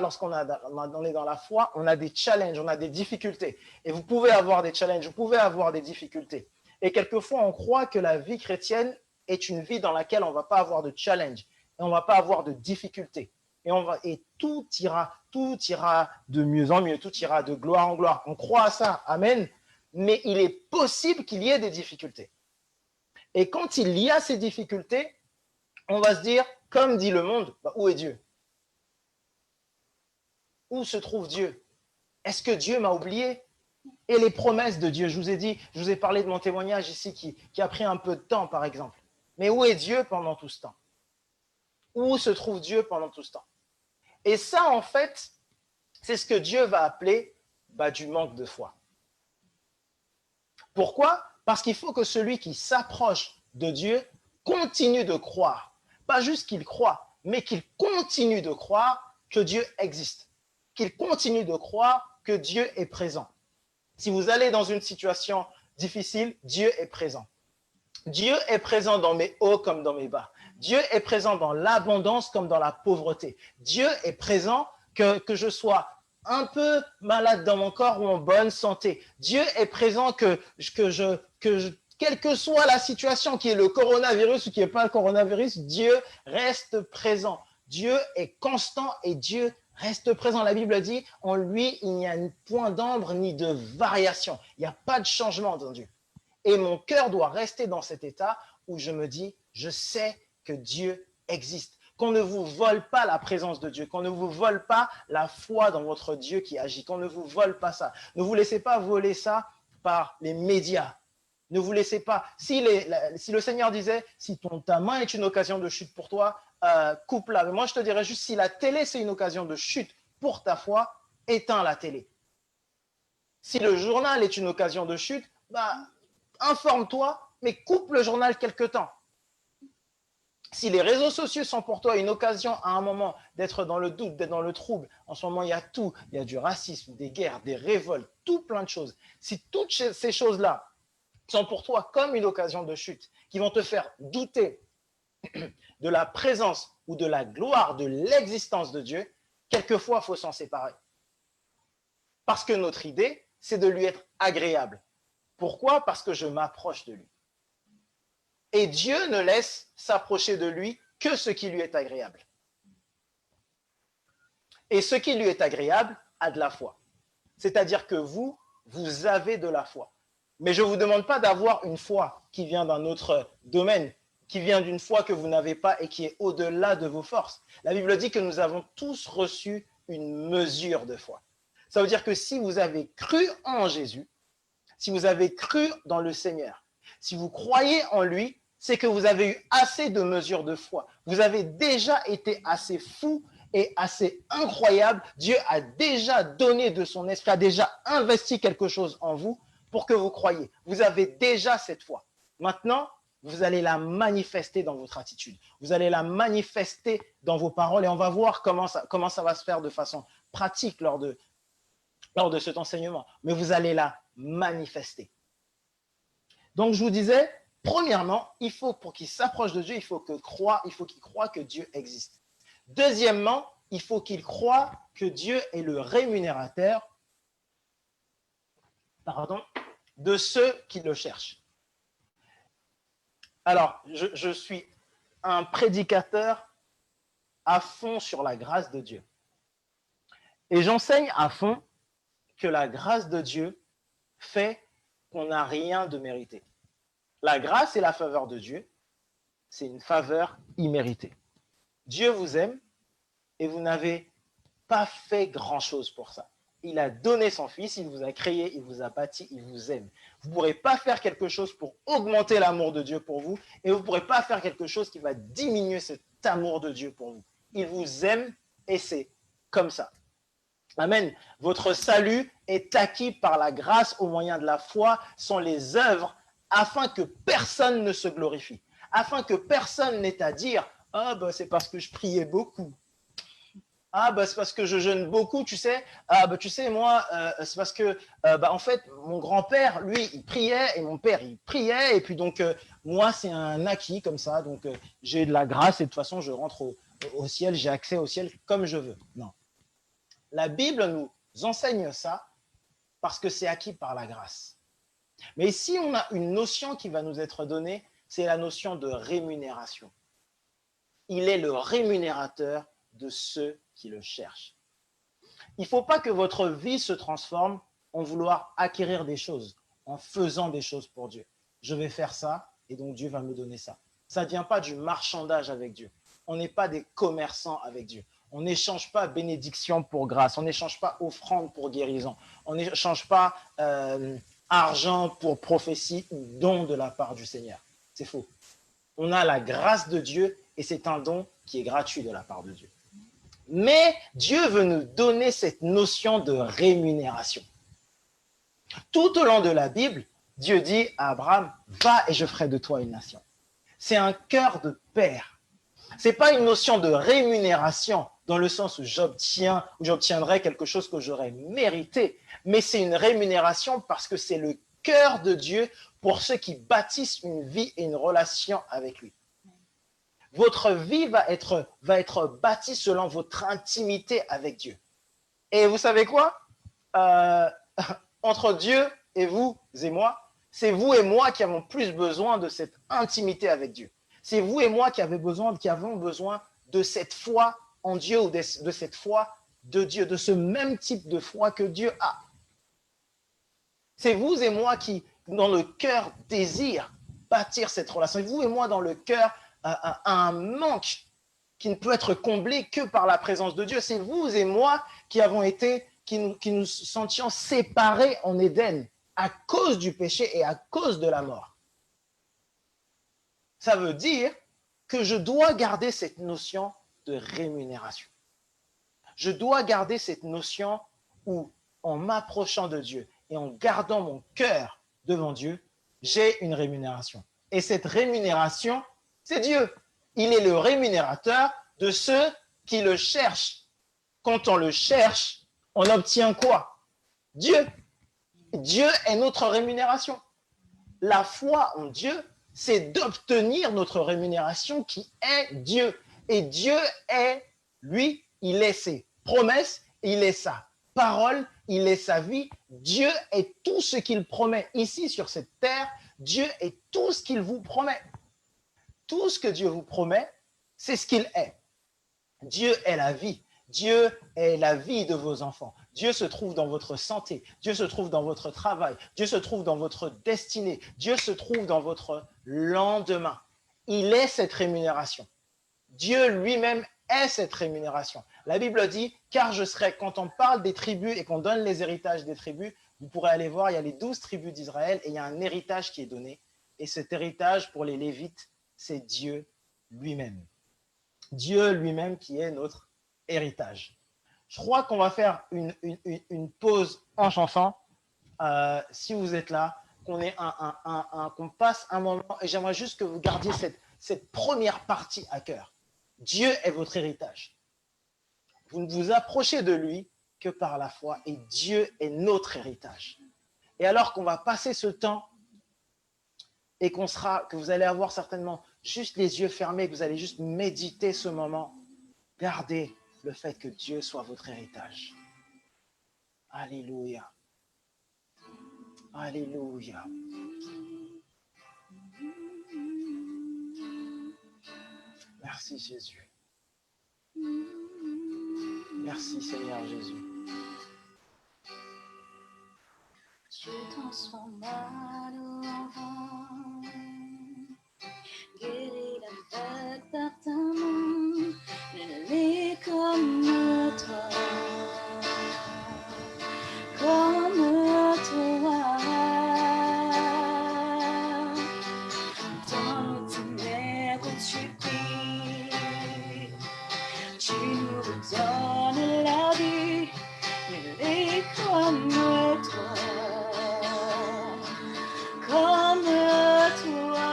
on a des challenges, on a des difficultés. Et vous pouvez avoir des challenges, vous pouvez avoir des difficultés. Et quelquefois, on croit que la vie chrétienne est une vie dans laquelle on ne va pas avoir de challenge et on ne va pas avoir de difficultés. Et tout ira de mieux en mieux, tout ira de gloire en gloire. On croit à ça, amen. Mais il est possible qu'il y ait des difficultés. Et quand il y a ces difficultés, on va se dire, comme dit le monde, où est Dieu? Où se trouve Dieu? Est-ce que Dieu m'a oublié? Et les promesses de Dieu, je vous ai parlé de mon témoignage ici qui a pris un peu de temps, par exemple. Mais où est Dieu pendant tout ce temps? Où se trouve Dieu pendant tout ce temps? Et ça, en fait, c'est ce que Dieu va appeler du manque de foi. Pourquoi? Parce qu'il faut que celui qui s'approche de Dieu continue de croire. Pas juste qu'il croit, mais qu'il continue de croire que Dieu existe. Qu'il continue de croire que Dieu est présent. Si vous allez dans une situation difficile, Dieu est présent. Dieu est présent dans mes hauts comme dans mes bas. Dieu est présent dans l'abondance comme dans la pauvreté. Dieu est présent que je sois un peu malade dans mon corps ou en bonne santé. Dieu est présent quelle que soit la situation, qui est le coronavirus ou qui n'est pas le coronavirus, Dieu reste présent. Dieu est constant et Dieu Reste présent. La Bible dit, en lui, il n'y a point d'ombre ni de variation. Il n'y a pas de changement dans Dieu. Et mon cœur doit rester dans cet état où je me dis, je sais que Dieu existe. Qu'on ne vous vole pas la présence de Dieu, qu'on ne vous vole pas la foi dans votre Dieu qui agit, qu'on ne vous vole pas ça. Ne vous laissez pas voler ça par les médias. Ne vous laissez pas. Si le Seigneur disait, si ta main est une occasion de chute pour toi, coupe-la. Mais moi, je te dirais juste, si la télé, c'est une occasion de chute pour ta foi, éteins la télé. Si le journal est une occasion de chute, informe-toi, mais coupe le journal quelque temps. Si les réseaux sociaux sont pour toi une occasion à un moment d'être dans le doute, d'être dans le trouble, en ce moment il y a tout, il y a du racisme, des guerres, des révoltes, tout plein de choses. Si toutes ces choses-là sont pour toi comme une occasion de chute, qui vont te faire douter de la présence ou de la gloire, de l'existence de Dieu, quelquefois il faut s'en séparer. Parce que notre idée, c'est de lui être agréable. Pourquoi? Parce que je m'approche de lui. Et Dieu ne laisse s'approcher de lui que ce qui lui est agréable. Et ce qui lui est agréable a de la foi. C'est-à-dire que vous avez de la foi. Mais je ne vous demande pas d'avoir une foi qui vient d'un autre domaine, qui vient d'une foi que vous n'avez pas et qui est au-delà de vos forces. La Bible dit que nous avons tous reçu une mesure de foi. Ça veut dire que si vous avez cru en Jésus, si vous avez cru dans le Seigneur, si vous croyez en lui, c'est que vous avez eu assez de mesures de foi. Vous avez déjà été assez fou et assez incroyable. Dieu a déjà donné de son esprit, a déjà investi quelque chose en vous pour que vous croyiez. Vous avez déjà cette foi. Maintenant, vous allez la manifester dans votre attitude. Vous allez la manifester dans vos paroles et on va voir comment ça va se faire de façon pratique lors de cet enseignement. Mais vous allez la manifester. Donc, je vous disais, premièrement, il faut, pour qu'il s'approche de Dieu, il faut qu'il croie que Dieu existe. Deuxièmement, il faut qu'il croie que Dieu est le rémunérateur de ceux qui le cherchent. Alors, je suis un prédicateur à fond sur la grâce de Dieu. Et j'enseigne à fond que la grâce de Dieu fait qu'on n'a rien de mérité. La grâce et la faveur de Dieu, c'est une faveur imméritée. Dieu vous aime et vous n'avez pas fait grand-chose pour ça. Il a donné son Fils, il vous a créé, il vous a bâti, il vous aime. Vous ne pourrez pas faire quelque chose pour augmenter l'amour de Dieu pour vous et vous ne pourrez pas faire quelque chose qui va diminuer cet amour de Dieu pour vous. Il vous aime et c'est comme ça. Amen. Votre salut est acquis par la grâce au moyen de la foi, sont les œuvres, afin que personne ne se glorifie, afin que personne n'ait à dire « Ah, c'est parce que je priais beaucoup. Ah, c'est parce que je jeûne beaucoup, tu sais. Ah, tu sais, moi, c'est parce que, en fait, mon grand-père, lui, il priait et mon père, il priait. Et puis, donc, moi, c'est un acquis comme ça. Donc, j'ai de la grâce et de toute façon, je rentre au ciel, j'ai accès au ciel comme je veux. » Non. La Bible nous enseigne ça parce que c'est acquis par la grâce. Mais ici, on a une notion qui va nous être donnée, c'est la notion de rémunération. Il est le rémunérateur de ceux qui le cherchent. Il ne faut pas que votre vie se transforme en vouloir acquérir des choses, en faisant des choses pour Dieu. Je vais faire ça et donc Dieu va me donner ça. Ça ne vient pas du marchandage avec Dieu. On n'est pas des commerçants avec Dieu. On n'échange pas bénédiction pour grâce. On n'échange pas offrande pour guérison. On n'échange pas argent pour prophétie ou don de la part du Seigneur. C'est faux. On a la grâce de Dieu et c'est un don qui est gratuit de la part de Dieu. Mais Dieu veut nous donner cette notion de rémunération. Tout au long de la Bible, Dieu dit à Abraham, va et je ferai de toi une nation. C'est un cœur de père. Ce n'est pas une notion de rémunération dans le sens où j'obtiendrai quelque chose que j'aurais mérité, mais c'est une rémunération parce que c'est le cœur de Dieu pour ceux qui bâtissent une vie et une relation avec lui. Votre vie va être bâtie selon votre intimité avec Dieu. Et vous savez quoi? Entre Dieu et vous et moi, c'est vous et moi qui avons plus besoin de cette intimité avec Dieu. C'est vous et moi qui avons besoin de cette foi en Dieu ou de cette foi de Dieu, de ce même type de foi que Dieu a. C'est vous et moi qui, dans le cœur, désire bâtir cette relation. Et vous et moi, dans le cœur, un manque qui ne peut être comblé que par la présence de Dieu. C'est vous et moi qui avons été, qui nous sentions séparés en Éden à cause du péché et à cause de la mort. Ça veut dire que je dois garder cette notion de rémunération. Je dois garder cette notion où, en m'approchant de Dieu et en gardant mon cœur devant Dieu, j'ai une rémunération. Et cette rémunération, c'est Dieu. Il est le rémunérateur de ceux qui le cherchent. Quand on le cherche, on obtient quoi? Dieu. Dieu est notre rémunération. La foi en Dieu, c'est d'obtenir notre rémunération qui est Dieu. Et Dieu est, lui, il est ses promesses, il est sa parole, il est sa vie. Dieu est tout ce qu'il promet ici sur cette terre. Dieu est tout ce qu'il vous promet. Tout ce que Dieu vous promet, c'est ce qu'il est. Dieu est la vie. Dieu est la vie de vos enfants. Dieu se trouve dans votre santé. Dieu se trouve dans votre travail. Dieu se trouve dans votre destinée. Dieu se trouve dans votre lendemain. Il est cette rémunération. Dieu lui-même est cette rémunération. La Bible dit, car je serai, quand on parle des tribus et qu'on donne les héritages des tribus, vous pourrez aller voir, il y a les 12 tribus d'Israël et il y a un héritage qui est donné. Et cet héritage pour les Lévites, c'est Dieu lui-même. Dieu lui-même qui est notre héritage. Je crois qu'on va faire une pause en chanson. Si vous êtes là, qu'on passe un moment, et j'aimerais juste que vous gardiez cette première partie à cœur. Dieu est votre héritage. Vous ne vous approchez de lui que par la foi, et Dieu est notre héritage. Et alors qu'on va passer ce temps, et que vous allez avoir certainement juste les yeux fermés, que vous allez juste méditer ce moment, gardez le fait que Dieu soit votre héritage. Alléluia. Alléluia. Merci Jésus. Merci Seigneur Jésus. Tu transformes l'enfant, guéris l'aveugle par ta main, elle est comme toi, comme toi. Dans nos ténèbres tu brilles, tu nous redonnes la vie, elle est comme toi. Comme toi,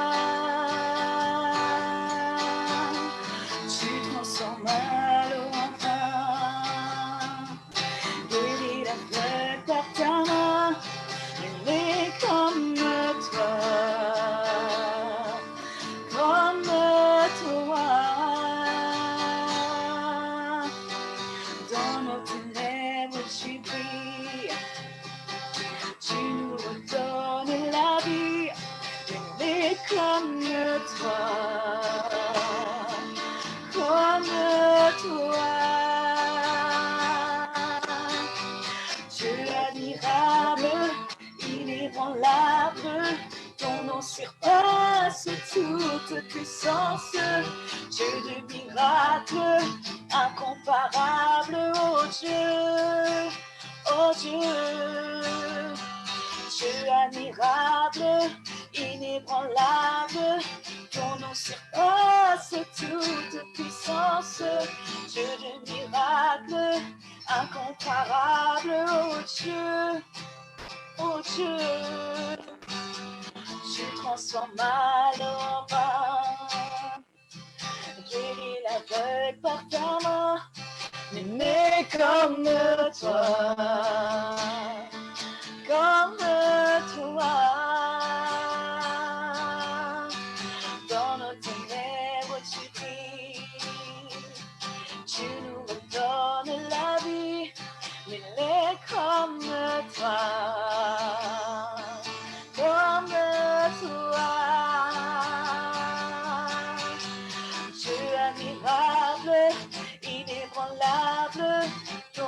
tu transformes l'enfant, guéris l'aveugle par ta main, il est comme toi, comme toi. Dans nos ténèbres tu brilles, tu nous redonnes la vie, il est comme toi, comme toi. Dieu admirable, inébranlable, ton nom surpasse toute puissance. Dieu de miracles, incomparable, oh Dieu, oh Dieu. Dieu admirable, inébranlable, ton nom surpasse toute puissance. Dieu de miracles, incomparable, oh Dieu, oh Dieu. Tu transformes l'enfant, guéris l'aveugle par ta main, mais comme toi. Comme toi, dans nos ténèbres tu brilles, tu nous redonnes la vie, mais est comme toi, comme toi. Dieu admirable, inébranlable, ton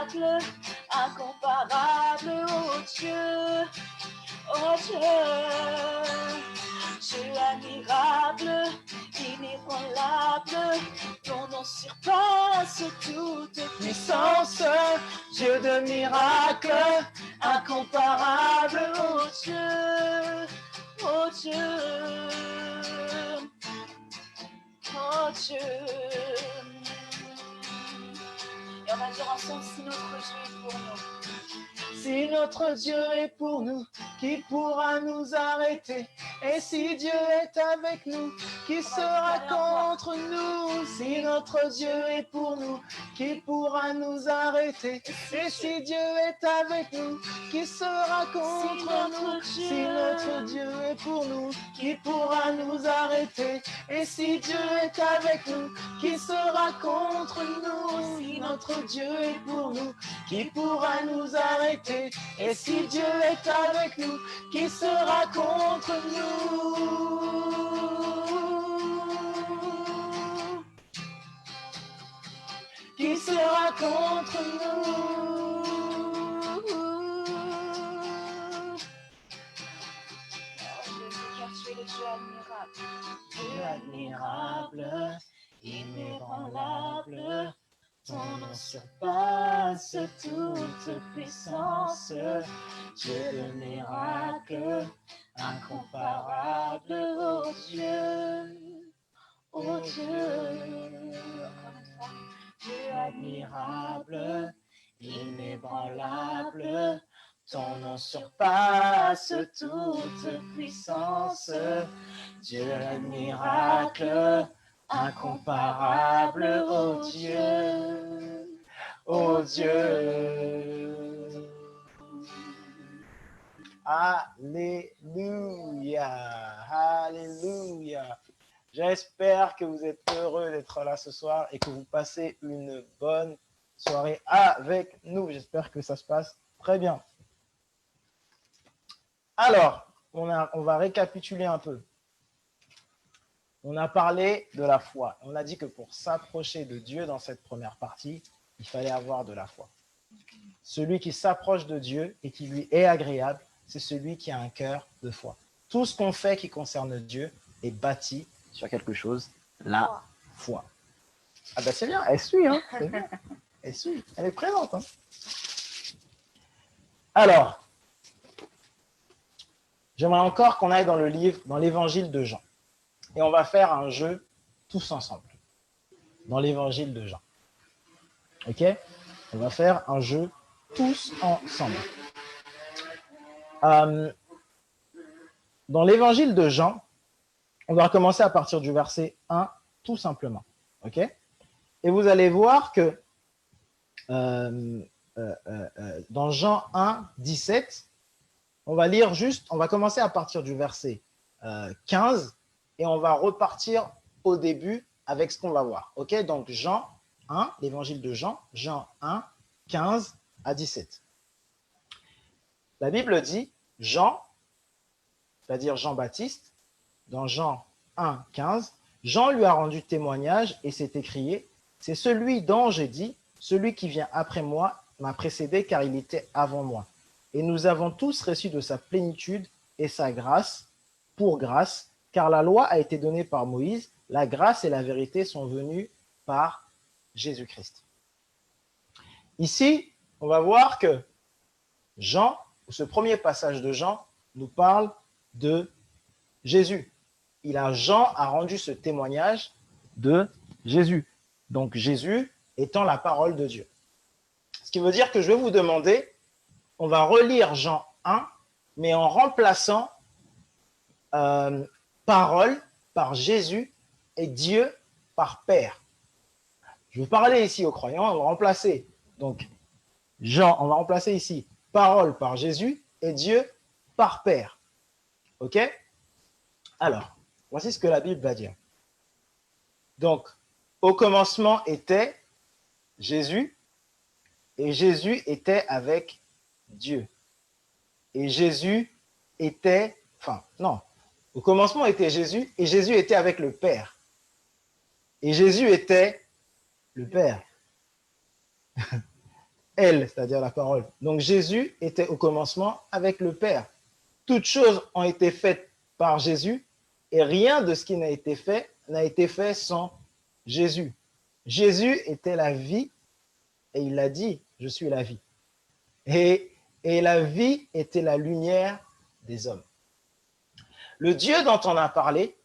miracle, incomparable, oh Dieu, oh Dieu. Dieu admirable, inébranlable, ton nom surpasse toute Puissance, Dieu de miracle, incomparable, oh Dieu, oh Dieu, oh Dieu. Et on va dire ensemble si notre Dieu est pour nous. Si notre Dieu est pour nous, qui pourra nous arrêter? Et si Dieu est avec nous, qui sera contre nous? Si notre Dieu est pour nous, qui pourra nous arrêter? Et si Dieu est avec nous, qui sera contre nous? Si notre Dieu est pour nous, qui pourra nous arrêter? Et si Dieu est avec nous, qui sera contre nous? Si notre Dieu est pour nous, qui pourra nous arrêter? Et si Dieu est avec nous, qui sera contre nous? Qui sera contre nous? Car tu es le Dieu admirable. Dieu admirable, inébranlable, ton nom surpasse toute puissance. Dieu de miracle, incomparable, oh Dieu, oh Dieu. Dieu admirable, inébranlable, ton nom surpasse toute puissance. Dieu admirable, incomparable, oh Dieu, oh Dieu. Alléluia, alléluia. J'espère que vous êtes heureux d'être là ce soir et que vous passez une bonne soirée avec nous. J'espère que ça se passe très bien. Alors, on va récapituler un peu. On a parlé de la foi. On a dit que pour s'approcher de Dieu dans cette première partie, il fallait avoir de la foi. Celui qui s'approche de Dieu et qui lui est agréable, c'est celui qui a un cœur de foi. Tout ce qu'on fait qui concerne Dieu est bâti sur quelque chose, la foi. Ah ben c'est bien, elle suit, hein, c'est bien. Elle suit, elle est présente. Hein. Alors, j'aimerais encore qu'on aille dans le livre, dans l'évangile de Jean. Et on va faire un jeu tous ensemble, dans l'évangile de Jean. Ok? On va faire un jeu tous ensemble. Dans l'évangile de Jean, on va commencer à partir du verset 1, tout simplement. Ok? Et vous allez voir que dans Jean 1, 17, on va commencer à partir du verset 15 et on va repartir au début avec ce qu'on va voir. Ok? Donc Jean 1, l'évangile de Jean, Jean 1, 15 à 17. La Bible dit Jean, c'est-à-dire Jean-Baptiste, dans Jean 1, 15, Jean lui a rendu témoignage et s'est écrié, c'est celui dont j'ai dit, celui qui vient après moi m'a précédé car il était avant moi. Et nous avons tous reçu de sa plénitude et sa grâce, pour grâce, car la loi a été donnée par Moïse, la grâce et la vérité sont venues par Jésus-Christ. Ici, on va voir que Jean, ce premier passage de Jean, nous parle de Jésus. Jean a rendu ce témoignage de Jésus. Donc Jésus étant la parole de Dieu. Ce qui veut dire que je vais vous demander, on va relire Jean 1, mais en remplaçant parole par Jésus et Dieu par Père. Je vais parler ici aux croyants, on va remplacer donc Jean, on va remplacer ici parole par Jésus et Dieu par Père. Ok? Alors, voici ce que la Bible va dire. Donc, au commencement était Jésus, et Jésus était avec Dieu. Et Jésus était, au commencement était Jésus, et Jésus était avec le Père. Et Jésus était le Père. elle, c'est-à-dire la parole. Donc Jésus était au commencement avec le Père. Toutes choses ont été faites par Jésus et rien de ce qui n'a été fait sans Jésus. Jésus était la vie et il a dit, je suis la vie. Et la vie était la lumière des hommes. Le Dieu dont on a parlé,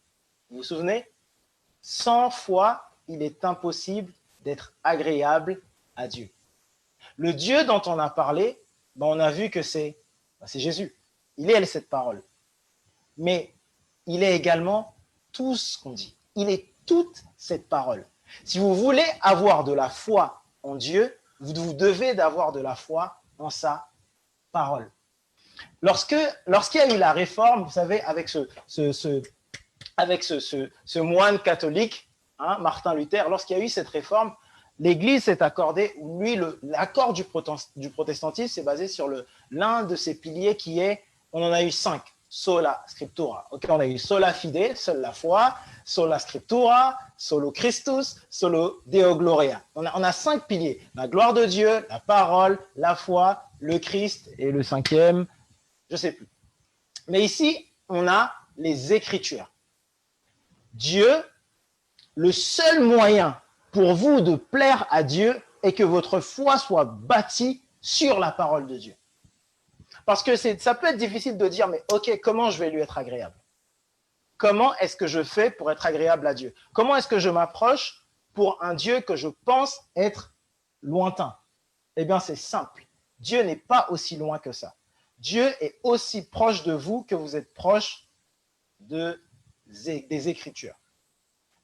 vous vous souvenez, 100 fois, il est impossible d'être agréable à Dieu. Le Dieu dont on a parlé, on a vu que c'est Jésus. Il est cette parole. Mais il est également tout ce qu'on dit. Il est toute cette parole. Si vous voulez avoir de la foi en Dieu, vous devez d'avoir de la foi en sa parole. Lorsqu'il y a eu la réforme, vous savez, avec ce moine catholique, Martin Luther, lorsqu'il y a eu cette réforme, l'Église s'est accordée, l'accord du protestantisme s'est basé sur l'un de ses piliers qui est, on en a eu 5, sola scriptura. Okay, on a eu sola fide, seule la foi, sola scriptura, solo Christus, solo Deo gloria. On a 5 piliers, la gloire de Dieu, la parole, la foi, le Christ et le 5e, je ne sais plus. Mais ici, on a les Écritures. Dieu, le seul moyen pour vous de plaire à Dieu est que votre foi soit bâtie sur la parole de Dieu. Parce que ça peut être difficile de dire, mais ok, comment je vais lui être agréable? Comment est-ce que je fais pour être agréable à Dieu? Comment est-ce que je m'approche pour un Dieu que je pense être lointain? Eh bien, c'est simple. Dieu n'est pas aussi loin que ça. Dieu est aussi proche de vous que vous êtes proche des Écritures.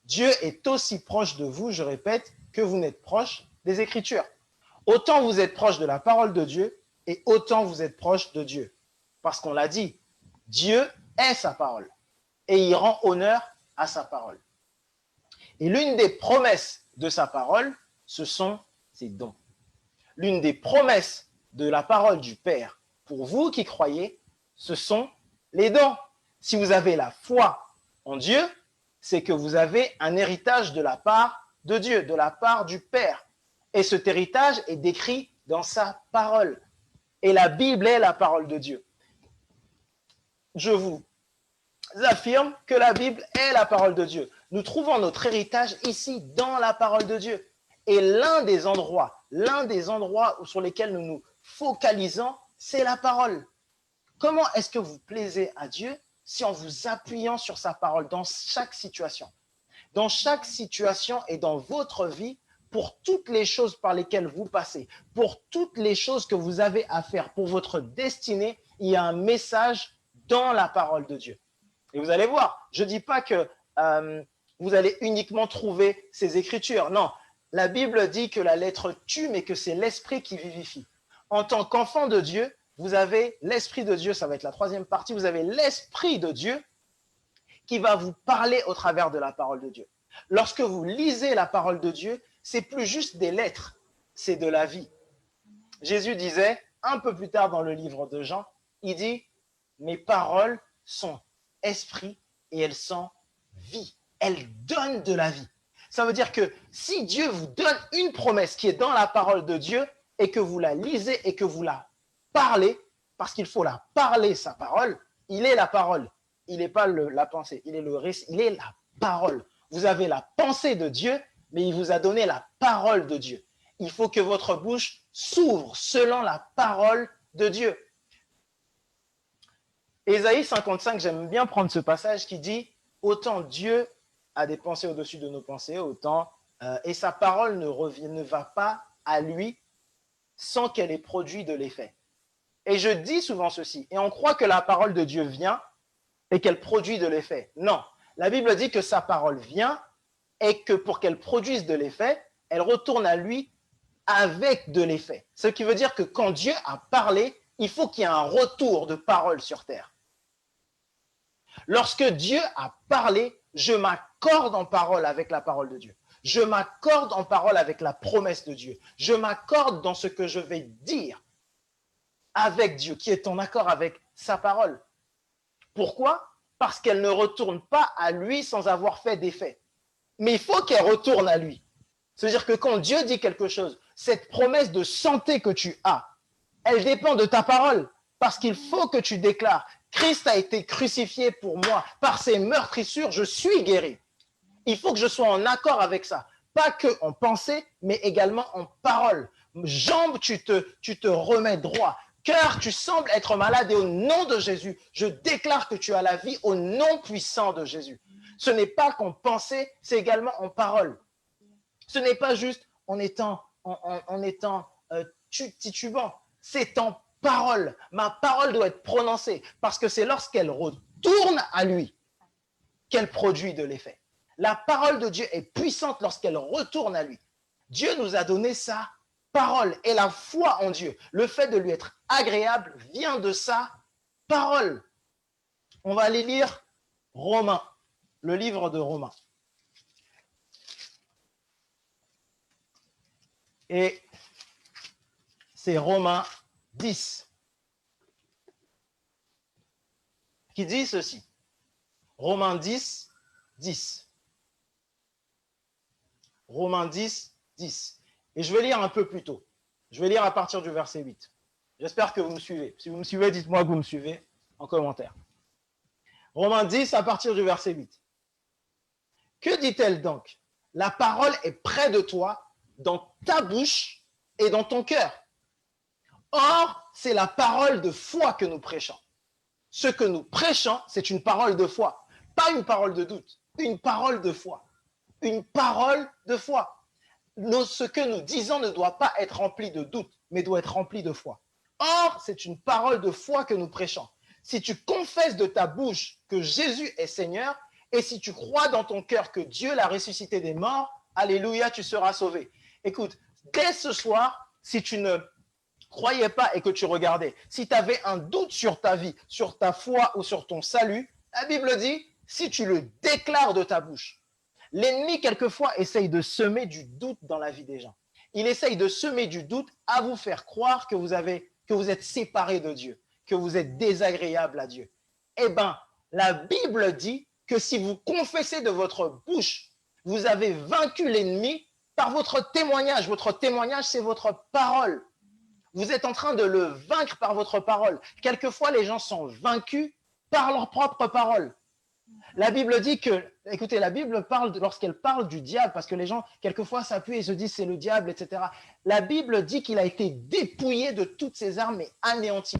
Dieu est aussi proche de vous, je répète, que vous n'êtes proche des Écritures. Autant vous êtes proche de la parole de Dieu et autant vous êtes proche de Dieu. Parce qu'on l'a dit, Dieu est sa parole et il rend honneur à sa parole. Et l'une des promesses de sa parole, ce sont ses dons. L'une des promesses de la parole du Père pour vous qui croyez, ce sont les dons. Si vous avez la foi en Dieu, c'est que vous avez un héritage de la part de Dieu, de la part du Père. Et cet héritage est décrit dans sa parole. Et la Bible est la parole de Dieu. Je vous affirme que la Bible est la parole de Dieu. Nous trouvons notre héritage ici dans la parole de Dieu. Et l'un des endroits sur lesquels nous nous focalisons, c'est la parole. Comment est-ce que vous plaisez à Dieu? Si en vous appuyant sur sa parole dans chaque situation et dans votre vie, pour toutes les choses par lesquelles vous passez, pour toutes les choses que vous avez à faire, pour votre destinée, il y a un message dans la parole de Dieu. Et vous allez voir, je ne dis pas que vous allez uniquement trouver ces Écritures. Non, la Bible dit que la lettre tue, mais que c'est l'esprit qui vivifie. En tant qu'enfant de Dieu, vous avez l'Esprit de Dieu, ça va être la 3e partie, vous avez l'Esprit de Dieu qui va vous parler au travers de la parole de Dieu. Lorsque vous lisez la parole de Dieu, c'est plus juste des lettres, c'est de la vie. Jésus disait, un peu plus tard dans le livre de Jean, il dit, mes paroles sont esprit et elles sont vie. Elles donnent de la vie. Ça veut dire que si Dieu vous donne une promesse qui est dans la parole de Dieu et que vous la lisez et que vous la parler, parce qu'il faut la parler, sa parole, il est la parole, il n'est pas la pensée, il est le récit, il est la parole. Vous avez la pensée de Dieu, mais il vous a donné la parole de Dieu. Il faut que votre bouche s'ouvre selon la parole de Dieu. Ésaïe 55, j'aime bien prendre ce passage qui dit « Autant Dieu a des pensées au-dessus de nos pensées, autant et sa parole ne va pas à lui sans qu'elle ait produit de l'effet. » Et je dis souvent ceci, et on croit que la parole de Dieu vient et qu'elle produit de l'effet. Non, la Bible dit que sa parole vient et que pour qu'elle produise de l'effet, elle retourne à lui avec de l'effet. Ce qui veut dire que quand Dieu a parlé, il faut qu'il y ait un retour de parole sur terre. Lorsque Dieu a parlé, je m'accorde en parole avec la parole de Dieu. Je m'accorde en parole avec la promesse de Dieu. Je m'accorde dans ce que je vais dire avec Dieu, qui est en accord avec sa parole. Pourquoi? Parce qu'elle ne retourne pas à lui sans avoir fait d'effet. Mais il faut qu'elle retourne à lui. C'est-à-dire que quand Dieu dit quelque chose, cette promesse de santé que tu as, elle dépend de ta parole. Parce qu'il faut que tu déclares, Christ a été crucifié pour moi. Par ses meurtrissures, je suis guéri. Il faut que je sois en accord avec ça. Pas que en pensée, mais également en parole. Jambes, tu te remets droit. Cœur, tu sembles être malade et au nom de Jésus, je déclare que tu as la vie au nom puissant de Jésus. Ce n'est pas qu'en pensée, c'est également en parole. Ce n'est pas juste en étant titubant, c'est en parole. Ma parole doit être prononcée parce que c'est lorsqu'elle retourne à lui qu'elle produit de l'effet. La parole de Dieu est puissante lorsqu'elle retourne à lui. Dieu nous a donné sa parole et la foi en Dieu. Le fait de lui être agréable vient de sa parole. On va aller lire Romains, le livre de Romains. Et c'est Romains 10 qui dit ceci. Romains 10, 10. Romains 10, 10. Et je vais lire un peu plus tôt. Je vais lire à partir du verset 8. J'espère que vous me suivez. Si vous me suivez, dites-moi que vous me suivez en commentaire. Romains 10 à partir du verset 8. Que dit-elle donc? La parole est près de toi, dans ta bouche et dans ton cœur. Or, c'est la parole de foi que nous prêchons. Ce que nous prêchons, c'est une parole de foi, pas une parole de doute, une parole de foi. Une parole de foi. Ce que nous disons ne doit pas être rempli de doute, mais doit être rempli de foi. Or, c'est une parole de foi que nous prêchons. Si tu confesses de ta bouche que Jésus est Seigneur, et si tu crois dans ton cœur que Dieu l'a ressuscité des morts, alléluia, tu seras sauvé. Écoute, dès ce soir, si tu ne croyais pas et que tu regardais, si tu avais un doute sur ta vie, sur ta foi ou sur ton salut, la Bible dit, si tu le déclares de ta bouche, l'ennemi, quelquefois, essaye de semer du doute dans la vie des gens. Il essaye de semer du doute à vous faire croire que vous êtes séparés de Dieu, que vous êtes désagréable à Dieu. Eh bien, la Bible dit que si vous confessez de votre bouche, vous avez vaincu l'ennemi par votre témoignage. Votre témoignage, c'est votre parole. Vous êtes en train de le vaincre par votre parole. Quelquefois, les gens sont vaincus par leur propre parole. La Bible dit que, écoutez, la Bible parle, lorsqu'elle parle du diable, parce que les gens, quelquefois, s'appuient et se disent c'est le diable, etc. La Bible dit qu'il a été dépouillé de toutes ses armes et anéanti.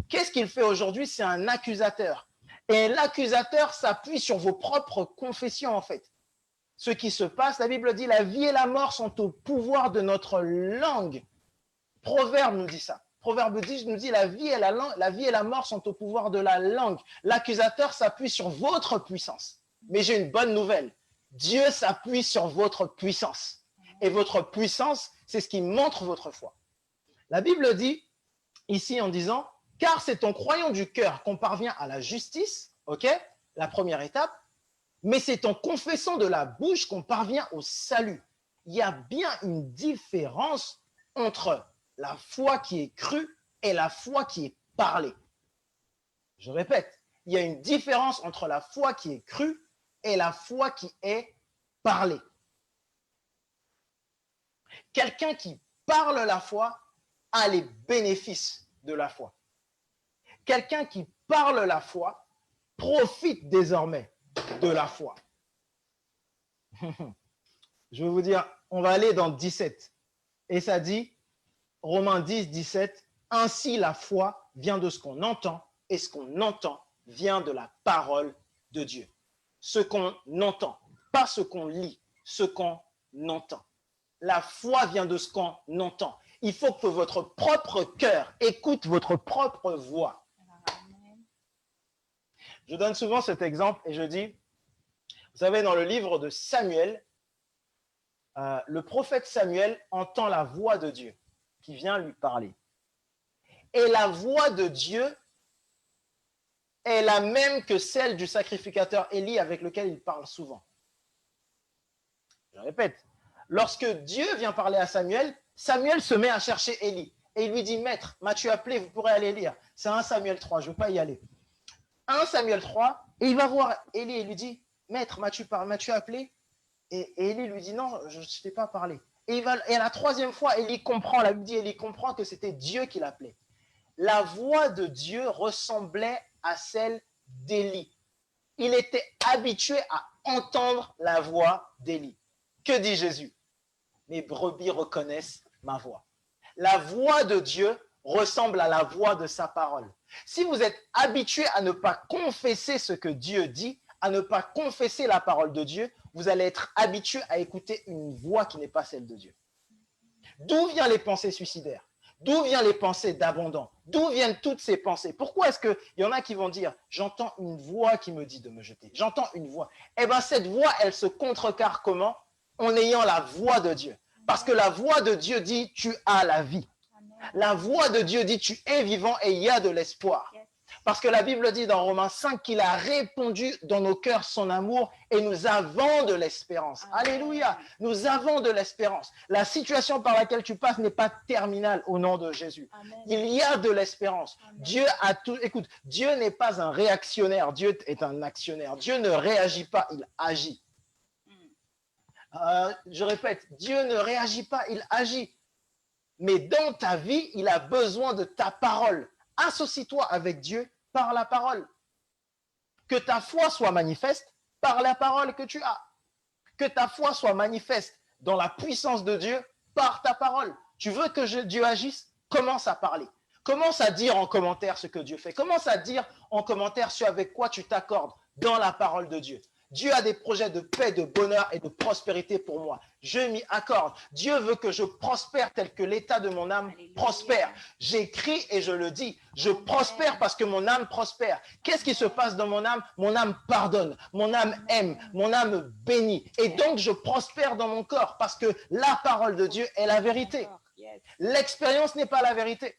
Qu'est-ce qu'il fait aujourd'hui? C'est un accusateur. Et l'accusateur s'appuie sur vos propres confessions, en fait. Ce qui se passe, la Bible dit, la vie et la mort sont au pouvoir de notre langue. Proverbe nous dit ça. Proverbe 10 nous dit, la vie et la mort sont au pouvoir de la langue. L'accusateur s'appuie sur votre puissance. Mais j'ai une bonne nouvelle. Dieu s'appuie sur votre puissance. Et votre puissance, c'est ce qui montre votre foi. La Bible dit, ici en disant, car c'est en croyant du cœur qu'on parvient à la justice, ok, la première étape, mais c'est en confessant de la bouche qu'on parvient au salut. Il y a bien une différence entre la foi qui est crue et la foi qui est parlée. Je répète, il y a une différence entre la foi qui est crue et la foi qui est parlée. Quelqu'un qui parle la foi a les bénéfices de la foi. Quelqu'un qui parle la foi profite désormais de la foi. Je vais vous dire, on va aller dans 17. Et ça dit, Romains 10, 17, ainsi la foi vient de ce qu'on entend, et ce qu'on entend vient de la parole de Dieu. Ce qu'on entend, pas ce qu'on lit, ce qu'on entend. La foi vient de ce qu'on entend. Il faut que votre propre cœur écoute votre propre voix. Je donne souvent cet exemple et je dis, vous savez, dans le livre de Samuel, le prophète Samuel entend la voix de Dieu qui vient lui parler. Et la voix de Dieu est la même que celle du sacrificateur Élie avec lequel il parle souvent. Je répète, lorsque Dieu vient parler à Samuel, Samuel se met à chercher Élie. Et il lui dit, maître, m'as-tu appelé? Vous pourrez aller lire. C'est 1 Samuel 3, je ne veux pas y aller. 1 Samuel 3, et il va voir Élie et lui dit, maître, m'as-tu appelé? Et Élie lui dit, non, je ne t'ai pas parlé. Et à la troisième fois, Élie comprend, la Bible dit, Élie comprend que c'était Dieu qui l'appelait. La voix de Dieu ressemblait à celle d'Élie. Il était habitué à entendre la voix d'Élie. Que dit Jésus? Mes brebis reconnaissent ma voix. La voix de Dieu ressemble à la voix de sa parole. Si vous êtes habitué à ne pas confesser ce que Dieu dit, à ne pas confesser la parole de Dieu, vous allez être habitué à écouter une voix qui n'est pas celle de Dieu. D'où viennent les pensées suicidaires? D'où viennent les pensées d'abandon? D'où viennent toutes ces pensées? Pourquoi est-ce qu'il y en a qui vont dire « J'entends une voix qui me dit de me jeter. J'entends une voix. » Eh bien, cette voix, elle se contrecarre comment? En ayant la voix de Dieu. Parce que la voix de Dieu dit « Tu as la vie. » La voix de Dieu dit « Tu es vivant et il y a de l'espoir. » Parce que la Bible dit dans Romains 5 qu'il a répandu dans nos cœurs son amour et nous avons de l'espérance. Alléluia, nous avons de l'espérance. La situation par laquelle tu passes n'est pas terminale au nom de Jésus. Amen. Il y a de l'espérance. Dieu a tout. Écoute, Dieu n'est pas un réactionnaire, Dieu est un actionnaire. Dieu ne réagit pas, il agit. Je répète, Dieu ne réagit pas, il agit. Mais dans ta vie, il a besoin de ta parole. Associe-toi avec Dieu par la parole. Que ta foi soit manifeste par la parole que tu as. Que ta foi soit manifeste dans la puissance de Dieu par ta parole. Tu veux que Dieu agisse? Commence à parler. Commence à dire en commentaire ce que Dieu fait. Commence à dire en commentaire ce avec quoi tu t'accordes dans la parole de Dieu. Dieu a des projets de paix, de bonheur et de prospérité pour moi. Je m'y accorde. Dieu veut que je prospère tel que l'état de mon âme prospère. J'écris et je le dis. Je prospère parce que mon âme prospère. Qu'est-ce qui se passe dans mon âme? Mon âme pardonne, mon âme aime, mon âme bénit. Et donc je prospère dans mon corps parce que la parole de Dieu est la vérité. L'expérience n'est pas la vérité.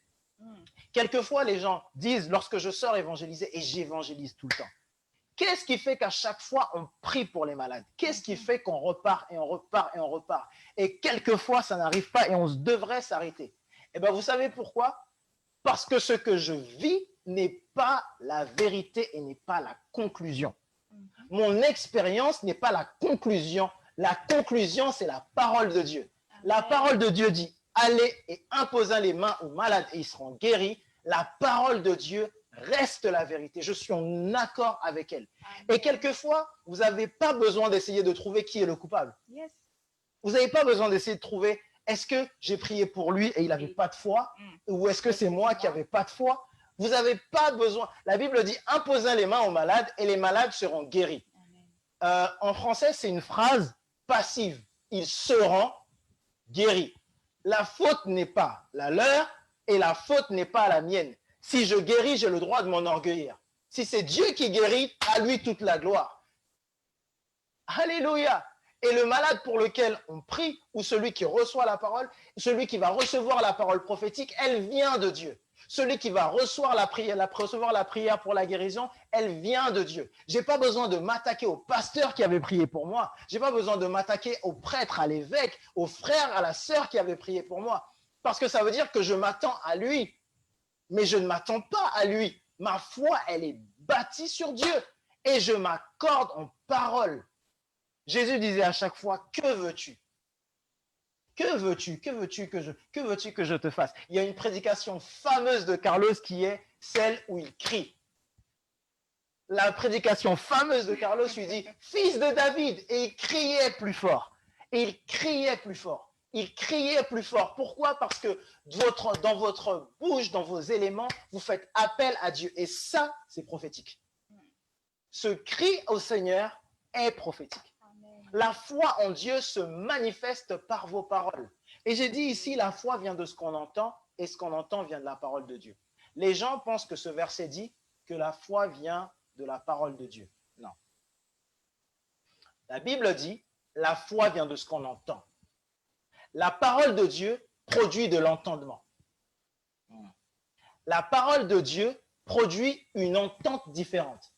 Quelquefois, les gens disent, lorsque je sors évangéliser, et j'évangélise tout le temps, qu'est-ce qui fait qu'à chaque fois, on prie pour les malades? Qu'est-ce qui fait qu'on repart et on repart et on repart? Et quelquefois, ça n'arrive pas et on devrait s'arrêter. Eh bien, vous savez pourquoi? Parce que ce que je vis n'est pas la vérité et n'est pas la conclusion. Mon expérience n'est pas la conclusion. La conclusion, c'est la parole de Dieu. La parole de Dieu dit, allez et imposez les mains aux malades et ils seront guéris. La parole de Dieu reste la vérité. Je suis en accord avec elle. Et quelquefois, vous n'avez pas besoin d'essayer de trouver qui est le coupable. Vous n'avez pas besoin d'essayer de trouver, est-ce que j'ai prié pour lui et il n'avait pas de foi? Ou est-ce que c'est moi qui n'avais pas de foi? Vous n'avez pas besoin. La Bible dit, imposez les mains aux malades et les malades seront guéris. En français, c'est une phrase passive. Ils seront guéris. La faute n'est pas la leur et la faute n'est pas la mienne. Si je guéris, j'ai le droit de m'enorgueillir. Si c'est Dieu qui guérit, à lui toute la gloire. Alléluia. Et le malade pour lequel on prie, ou celui qui reçoit la parole, celui qui va recevoir la parole prophétique, elle vient de Dieu. Celui qui va recevoir la prière pour la guérison, elle vient de Dieu. Je n'ai pas besoin de m'attaquer au pasteur qui avait prié pour moi. Je n'ai pas besoin de m'attaquer au prêtre, à l'évêque, au frère, à la sœur qui avait prié pour moi. Parce que ça veut dire que je m'attends à lui. Mais je ne m'attends pas à lui. Ma foi, elle est bâtie sur Dieu. Et je m'accorde en parole. Jésus disait à chaque fois, que veux-tu? Que veux-tu? Que veux-tu que je te fasse? Il y a une prédication fameuse de Carlos qui est celle où il crie. La prédication fameuse de Carlos lui dit, fils de David, et il criait plus fort. Et il criait plus fort. Il criait plus fort. Pourquoi? Parce que dans votre bouche, dans vos éléments, vous faites appel à Dieu. Et ça, c'est prophétique. Ce cri au Seigneur est prophétique. La foi en Dieu se manifeste par vos paroles. Et j'ai dit ici, la foi vient de ce qu'on entend, et ce qu'on entend vient de la parole de Dieu. Les gens pensent que ce verset dit que la foi vient de la parole de Dieu. Non. La Bible dit, la foi vient de ce qu'on entend. La parole de Dieu produit de l'entendement. La parole de Dieu produit une entente différente.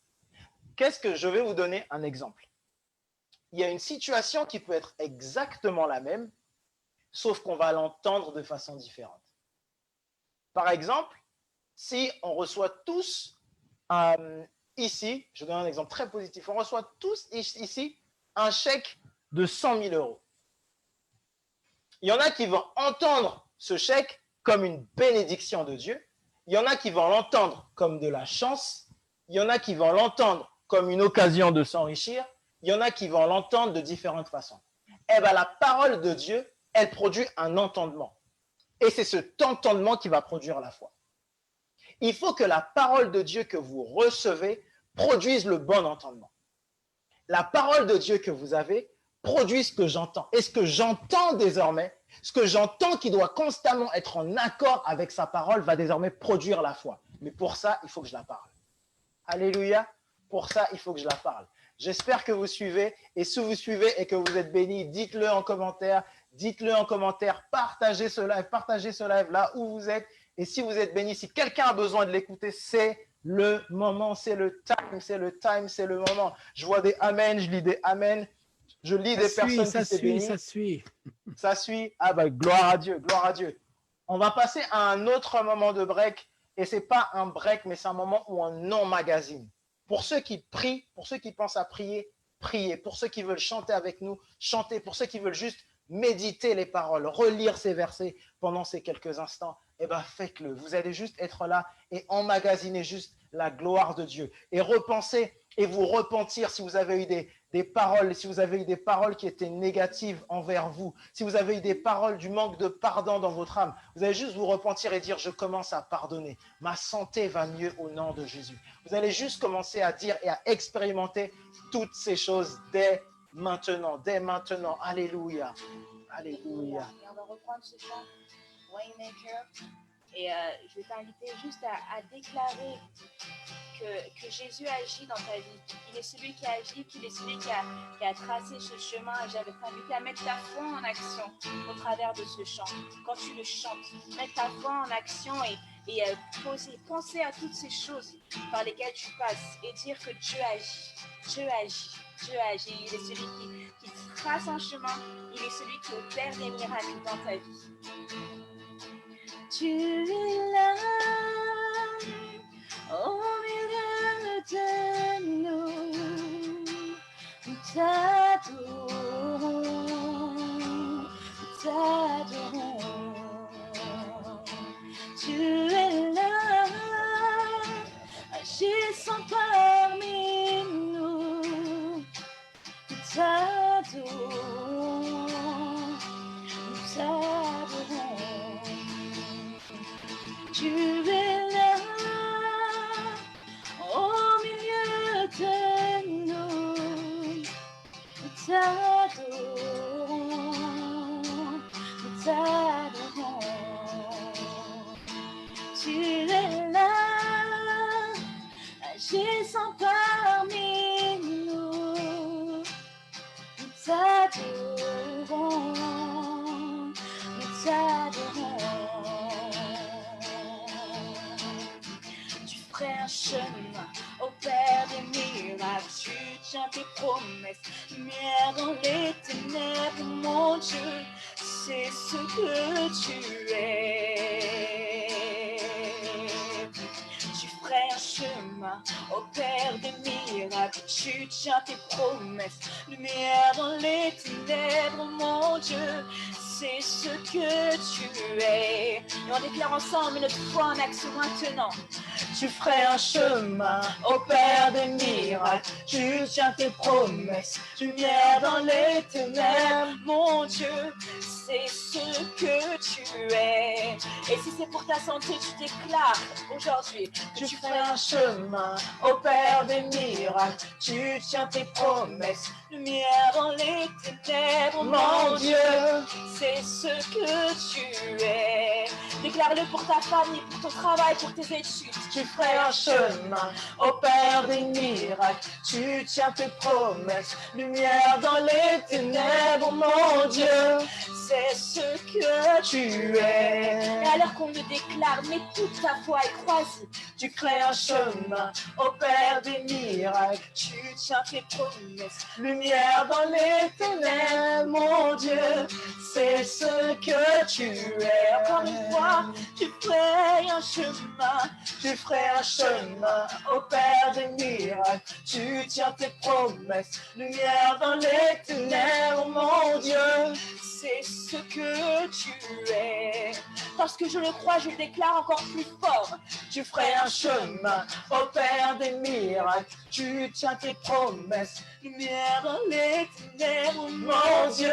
Qu'est-ce que je vais vous donner un exemple? Il y a une situation qui peut être exactement la même, sauf qu'on va l'entendre de façon différente. Par exemple, si on reçoit tous ici, je donne un exemple très positif, on reçoit tous ici un chèque de 100 000 euros. Il y en a qui vont entendre ce chèque comme une bénédiction de Dieu. Il y en a qui vont l'entendre comme de la chance. Il y en a qui vont l'entendre comme une occasion de s'enrichir. Il y en a qui vont l'entendre de différentes façons. Eh bien, la parole de Dieu, elle produit un entendement. Et c'est cet entendement qui va produire la foi. Il faut que la parole de Dieu que vous recevez produise le bon entendement. La parole de Dieu que vous avez produit ce que j'entends. Et ce que j'entends désormais, ce que j'entends qui doit constamment être en accord avec sa parole va désormais produire la foi. Mais pour ça, il faut que je la parle. Alléluia. Pour ça, il faut que je la parle. J'espère que vous suivez. Et si vous suivez et que vous êtes bénis, dites-le en commentaire. Dites-le en commentaire. Partagez ce live là où vous êtes. Et si vous êtes bénis, si quelqu'un a besoin de l'écouter, c'est le moment, c'est le time, c'est le moment. Je vois des amen, je lis des amen. Je lis des personnes qui s'est bénies. Ça suit. Ah bah, gloire à Dieu, gloire à Dieu. On va passer à un autre moment de break. Et ce n'est pas un break, mais c'est un moment où on emmagasine. Pour ceux qui prient, pour ceux qui pensent à prier, priez. Pour ceux qui veulent chanter avec nous, chantez. Pour ceux qui veulent juste méditer les paroles, relire ces versets pendant ces quelques instants, eh bien faites-le. Vous allez juste être là et emmagasiner juste la gloire de Dieu. Et repenser et vous repentir si vous avez eu des paroles, si vous avez eu des paroles qui étaient négatives envers vous, si vous avez eu des paroles du manque de pardon dans votre âme, vous allez juste vous repentir et dire « Je commence à pardonner. Ma santé va mieux au nom de Jésus. » Vous allez juste commencer à dire et à expérimenter toutes ces choses dès maintenant, dès maintenant. Alléluia. Alléluia. Et on va reprendre ce chant Waymaker. Et je vais t'inviter juste à déclarer que Jésus agit dans ta vie. Il est celui qui agit, qu'il est celui qui a tracé ce chemin. Et j'avais t'invité à mettre ta foi en action au travers de ce chant. Quand tu le chantes, mettre ta foi en action et penser à toutes ces choses par lesquelles tu passes et dire que Dieu agit. Dieu agit. Dieu agit. Il est celui qui trace un chemin. Il est celui qui opère des miracles dans ta vie. Tu es là, au milieu de nous, nous t'adorons, tu es là, agissant parmi nous, nous t'adorons, nous t'adorons. Tu es là, au milieu de nous, nous t'adorons, nous t'adorons. Tu es là, agissant parmi nous, nous t'adorons, nous t'adorons. Un chemin, opère des miracles, tu tiens tes promesses, lumière dans les ténèbres, mon Dieu, c'est ce que tu es. Tu ferais un chemin, opère des miracles, tu tiens tes promesses, lumière dans les ténèbres, mon Dieu, c'est ce que tu es. Et on déclare ensemble notre foi en action maintenant. Tu ferais un chemin, opère des miracles, tu tiens tes promesses, lumière dans les ténèbres, mon Dieu, c'est ce que tu es. Et si c'est pour ta santé, tu déclares aujourd'hui que tu ferais un chemin, opère des miracles, tu tiens tes promesses, lumière dans les ténèbres, mon Dieu, c'est ce que tu es. Déclare-le pour ta famille, pour ton travail, pour tes études. Tu ferais un chemin, opère des miracles, tu tiens tes promesses, lumière dans les ténèbres, mon Dieu, c'est ce que tu es. Et alors qu'on le déclare, mets toute ta foi et crois-y. Tu crées un chemin, opère des miracles, tu tiens tes promesses, lumière dans les ténèbres, mon Dieu, c'est ce que tu es. Encore une fois, tu ferais un chemin, tu ferais un chemin, opère des miracles, tu tiens tes promesses, lumière dans les ténèbres, mon Dieu, c'est ce que tu es. Parce que je le crois, je le déclare encore plus fort. Tu ferais un chemin au Père des miracles. Tu tiens tes promesses, lumière dans les ténèbres, mon Dieu.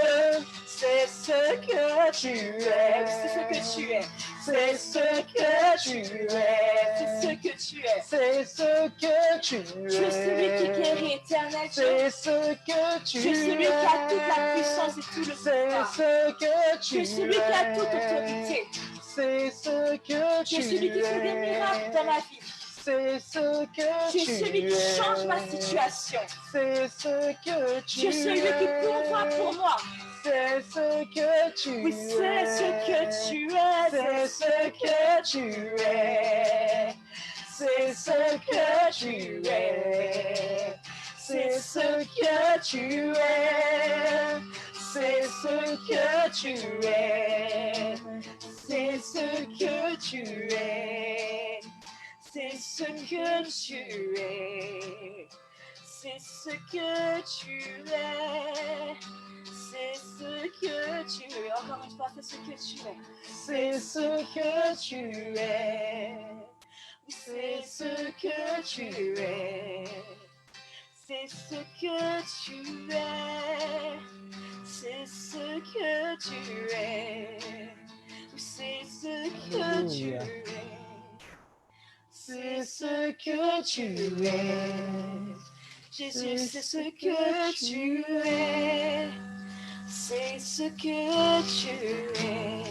C'est ce que tu es. C'est ce que tu es. C'est ce que tu es. C'est ce que tu es. C'est ce que tu es. Tu es celui qui guérit, éternel Dieu. C'est ce que tu es. Tu es celui qui a toute la puissance et tout le pouvoir. C'est ce que tu Tu es. es celui qui a toute autorité. C'est ce que Tu tu es celui qui fait des miracles dans ma vie. C'est ce que Tu es celui qui change ma situation. C'est ce que Tu es celui qui pourvoit pour moi. C'est ce que tu Oui, c'est ce que tu es. C'est ce que tu es. C'est ce que tu es. C'est ce que tu es. C'est ce que tu es. C'est ce que tu es. C'est ce que tu es. C'est ce que tu es. C'est ce que tu es. Encore une fois, c'est ce que tu es. C'est ce que tu es. C'est ce que tu es. C'est ce que tu es. C'est ce que tu es. C'est ce que tu es. C'est ce que tu es. Jésus, c'est ce que tu es. C'est ce que tu es.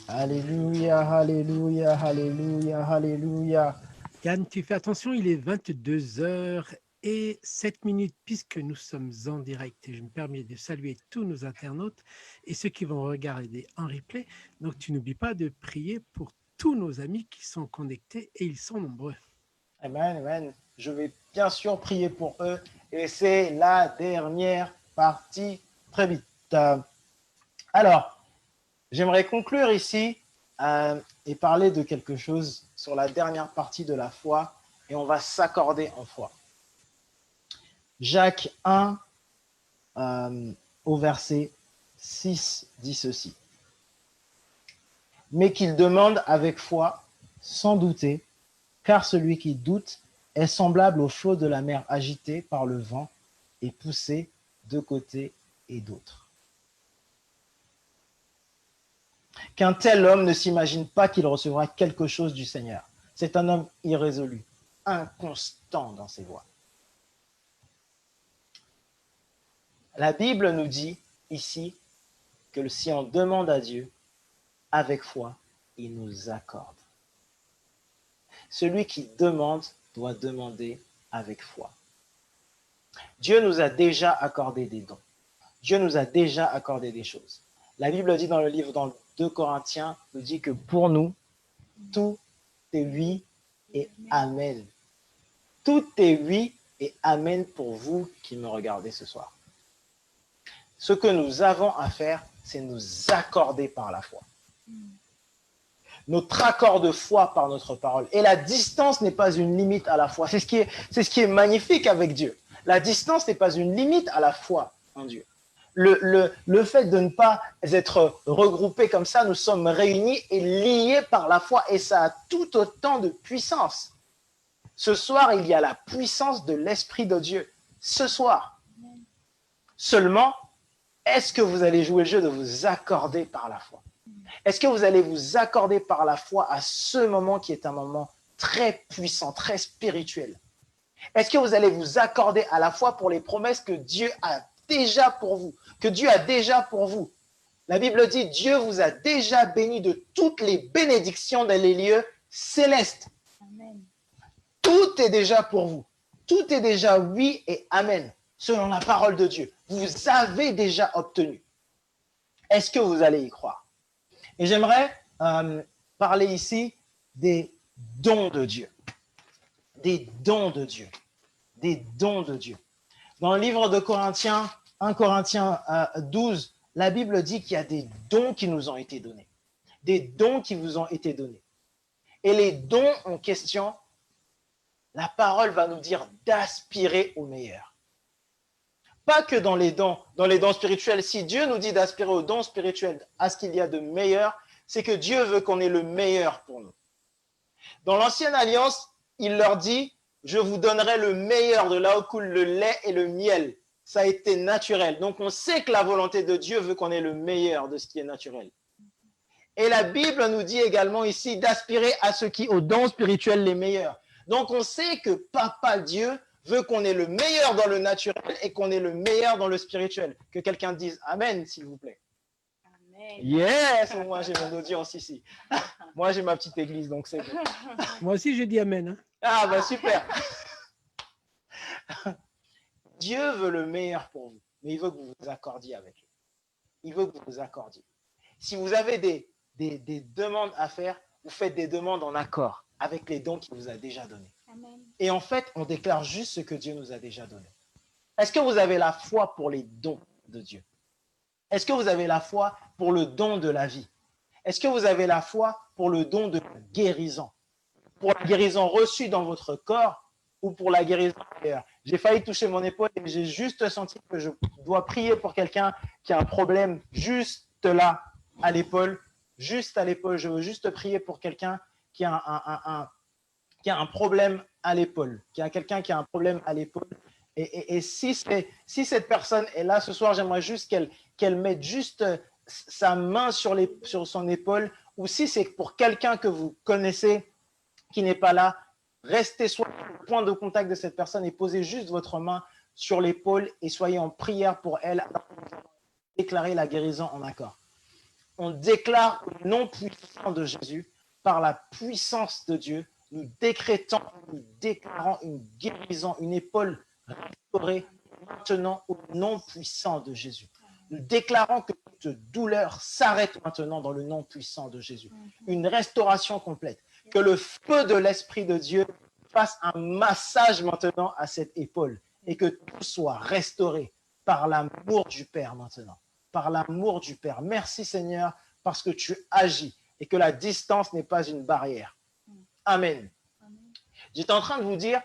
Alléluia, alléluia, alléluia, alléluia. Yann, tu fais attention, il est 22h07 puisque nous sommes en direct et je me permets de saluer tous nos internautes et ceux qui vont regarder en replay. Donc, tu n'oublies pas de prier pour tous nos amis qui sont connectés et ils sont nombreux. Amen, amen. Je vais bien sûr prier pour eux et c'est la dernière partie très vite. Alors, j'aimerais conclure ici et parler de quelque chose sur la dernière partie de la foi et on va s'accorder en foi. Jacques 1 au verset 6 dit ceci. Mais qu'il demande avec foi, sans douter, car celui qui doute est semblable au flot de la mer agité par le vent et poussé de côté et d'autre. Qu'un tel homme ne s'imagine pas qu'il recevra quelque chose du Seigneur. C'est un homme irrésolu, inconstant dans ses voies. La Bible nous dit ici que si on demande à Dieu avec foi, il nous accorde. Celui qui demande doit demander avec foi. Dieu nous a déjà accordé des dons. Dieu nous a déjà accordé des choses. La Bible dit dans le livre, dans 2 Corinthiens, nous dit que pour nous, tout est oui et amen. Tout est oui et amen pour vous qui me regardez ce soir. Ce que nous avons à faire, c'est nous accorder par la foi. Notre accord de foi par notre parole. Et la distance n'est pas une limite à la foi. C'est ce qui est magnifique avec Dieu. La distance n'est pas une limite à la foi en Dieu. Le fait de ne pas être regroupés comme ça, nous sommes réunis et liés par la foi et ça a tout autant de puissance. Ce soir, il y a la puissance de l'Esprit de Dieu. Ce soir. Seulement, est-ce que vous allez jouer le jeu de vous accorder par la foi? Est-ce que vous allez vous accorder par la foi à ce moment qui est un moment très puissant, très spirituel? Est-ce que vous allez vous accorder à la foi pour les promesses que Dieu a déjà pour vous, que Dieu a déjà pour vous? La Bible dit, Dieu vous a déjà béni de toutes les bénédictions dans les lieux célestes. Amen. Tout est déjà pour vous. Tout est déjà oui et amen, selon la parole de Dieu. Vous avez déjà obtenu. Est-ce que vous allez y croire? Et j'aimerais parler ici des dons de Dieu. Des dons de Dieu. Des dons de Dieu. Dans le livre de Corinthiens, 1 Corinthiens 12, la Bible dit qu'il y a des dons qui nous ont été donnés. Des dons qui vous ont été donnés. Et les dons en question, la parole va nous dire d'aspirer au meilleur. Pas que dans les dons spirituels. Si Dieu nous dit d'aspirer aux dons spirituels, à ce qu'il y a de meilleur, c'est que Dieu veut qu'on ait le meilleur pour nous. Dans l'Ancienne Alliance, il leur dit, je vous donnerai le meilleur de là où coule le lait et le miel. Ça a été naturel. Donc, on sait que la volonté de Dieu veut qu'on ait le meilleur de ce qui est naturel. Et la Bible nous dit également ici d'aspirer à ce qui, aux dons spirituels les meilleurs. Donc, on sait que Papa Dieu veut qu'on ait le meilleur dans le naturel et qu'on ait le meilleur dans le spirituel. Que quelqu'un dise Amen, s'il vous plaît. Amen. Yes, moi j'ai mon audience ici. Moi j'ai ma petite église, donc c'est bon. Moi aussi, je dis Amen. Hein. Ah bah super. Dieu veut le meilleur pour vous, mais il veut que vous vous accordiez avec lui. Il veut que vous vous accordiez. Si vous avez des demandes à faire, vous faites des demandes en accord avec les dons qu'il vous a déjà donnés. Amen. Et en fait, on déclare juste ce que Dieu nous a déjà donné. Est-ce que vous avez la foi pour les dons de Dieu? Est-ce que vous avez la foi pour le don de la vie? Est-ce que vous avez la foi pour le don de la guérison? Pour la guérison reçue dans votre corps ou pour la guérison ailleurs? J'ai failli toucher mon épaule et j'ai juste senti que je dois prier pour quelqu'un qui a un problème juste là, à l'épaule. Juste à l'épaule. Je veux juste prier pour quelqu'un qui a un problème à l'épaule. Quelqu'un qui a un problème à l'épaule. Et si cette personne est là ce soir, j'aimerais juste qu'elle mette juste sa main sur son épaule, ou si c'est pour quelqu'un que vous connaissez qui n'est pas là, restez sur le point de contact de cette personne et posez juste votre main sur l'épaule et soyez en prière pour elle. Déclarez la guérison en accord. On déclare le nom puissant de Jésus par la puissance de Dieu. Nous décrétons, nous déclarons une guérison, une épaule restaurée maintenant au nom puissant de Jésus. Nous déclarons que toute douleur s'arrête maintenant dans le nom puissant de Jésus. Une restauration complète. Que le feu de l'Esprit de Dieu fasse un massage maintenant à cette épaule et que tout soit restauré par l'amour du Père maintenant. Par l'amour du Père. Merci Seigneur parce que tu agis et que la distance n'est pas une barrière. Amen. J'étais en train de vous dire,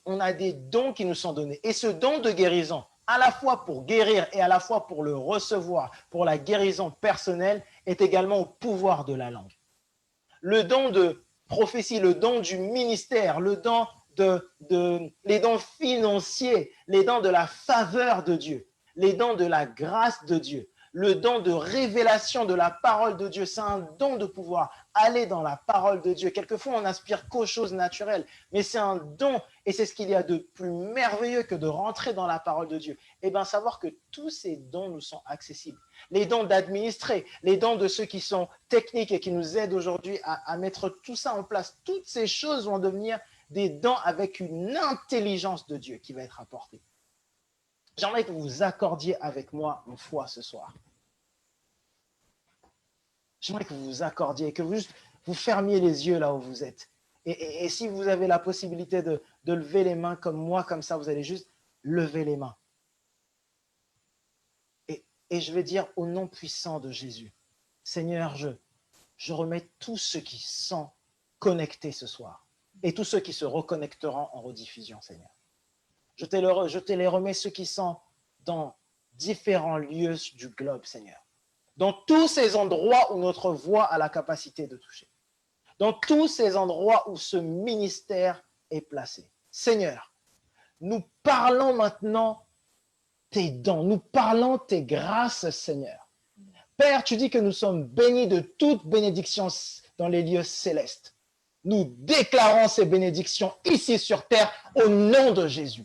on a des dons qui nous sont donnés. Et ce don de guérison, à la fois pour guérir et à la fois pour le recevoir, pour la guérison personnelle, est également au pouvoir de la langue. Le don de prophétie, le don du ministère, le don les dons financiers, les dons de la faveur de Dieu, les dons de la grâce de Dieu, le don de révélation de la parole de Dieu. C'est un don de pouvoir aller dans la parole de Dieu. Quelquefois, on n'aspire qu'aux choses naturelles, mais c'est un don et c'est ce qu'il y a de plus merveilleux que de rentrer dans la parole de Dieu. Et bien, savoir que tous ces dons nous sont accessibles. Les dons d'administrer, les dons de ceux qui sont techniques et qui nous aident aujourd'hui à mettre tout ça en place. Toutes ces choses vont devenir des dons avec une intelligence de Dieu qui va être apportée. J'aimerais que vous vous accordiez avec moi en foi ce soir. J'aimerais que vous vous accordiez, que vous fermiez les yeux là où vous êtes. Et si vous avez la possibilité de lever les mains comme moi, comme ça, vous allez juste lever les mains. Et je vais dire au nom puissant de Jésus, Seigneur, je remets tous ceux qui sont connectés ce soir et tous ceux qui se reconnecteront en rediffusion, Seigneur. Je te les remets, ceux qui sont dans différents lieux du globe, Seigneur. Dans tous ces endroits où notre voix a la capacité de toucher. Dans tous ces endroits où ce ministère est placé. Seigneur, nous parlons maintenant tes dons, nous parlons tes grâces, Seigneur. Père, tu dis que nous sommes bénis de toute bénédiction dans les lieux célestes. Nous déclarons ces bénédictions ici sur terre au nom de Jésus.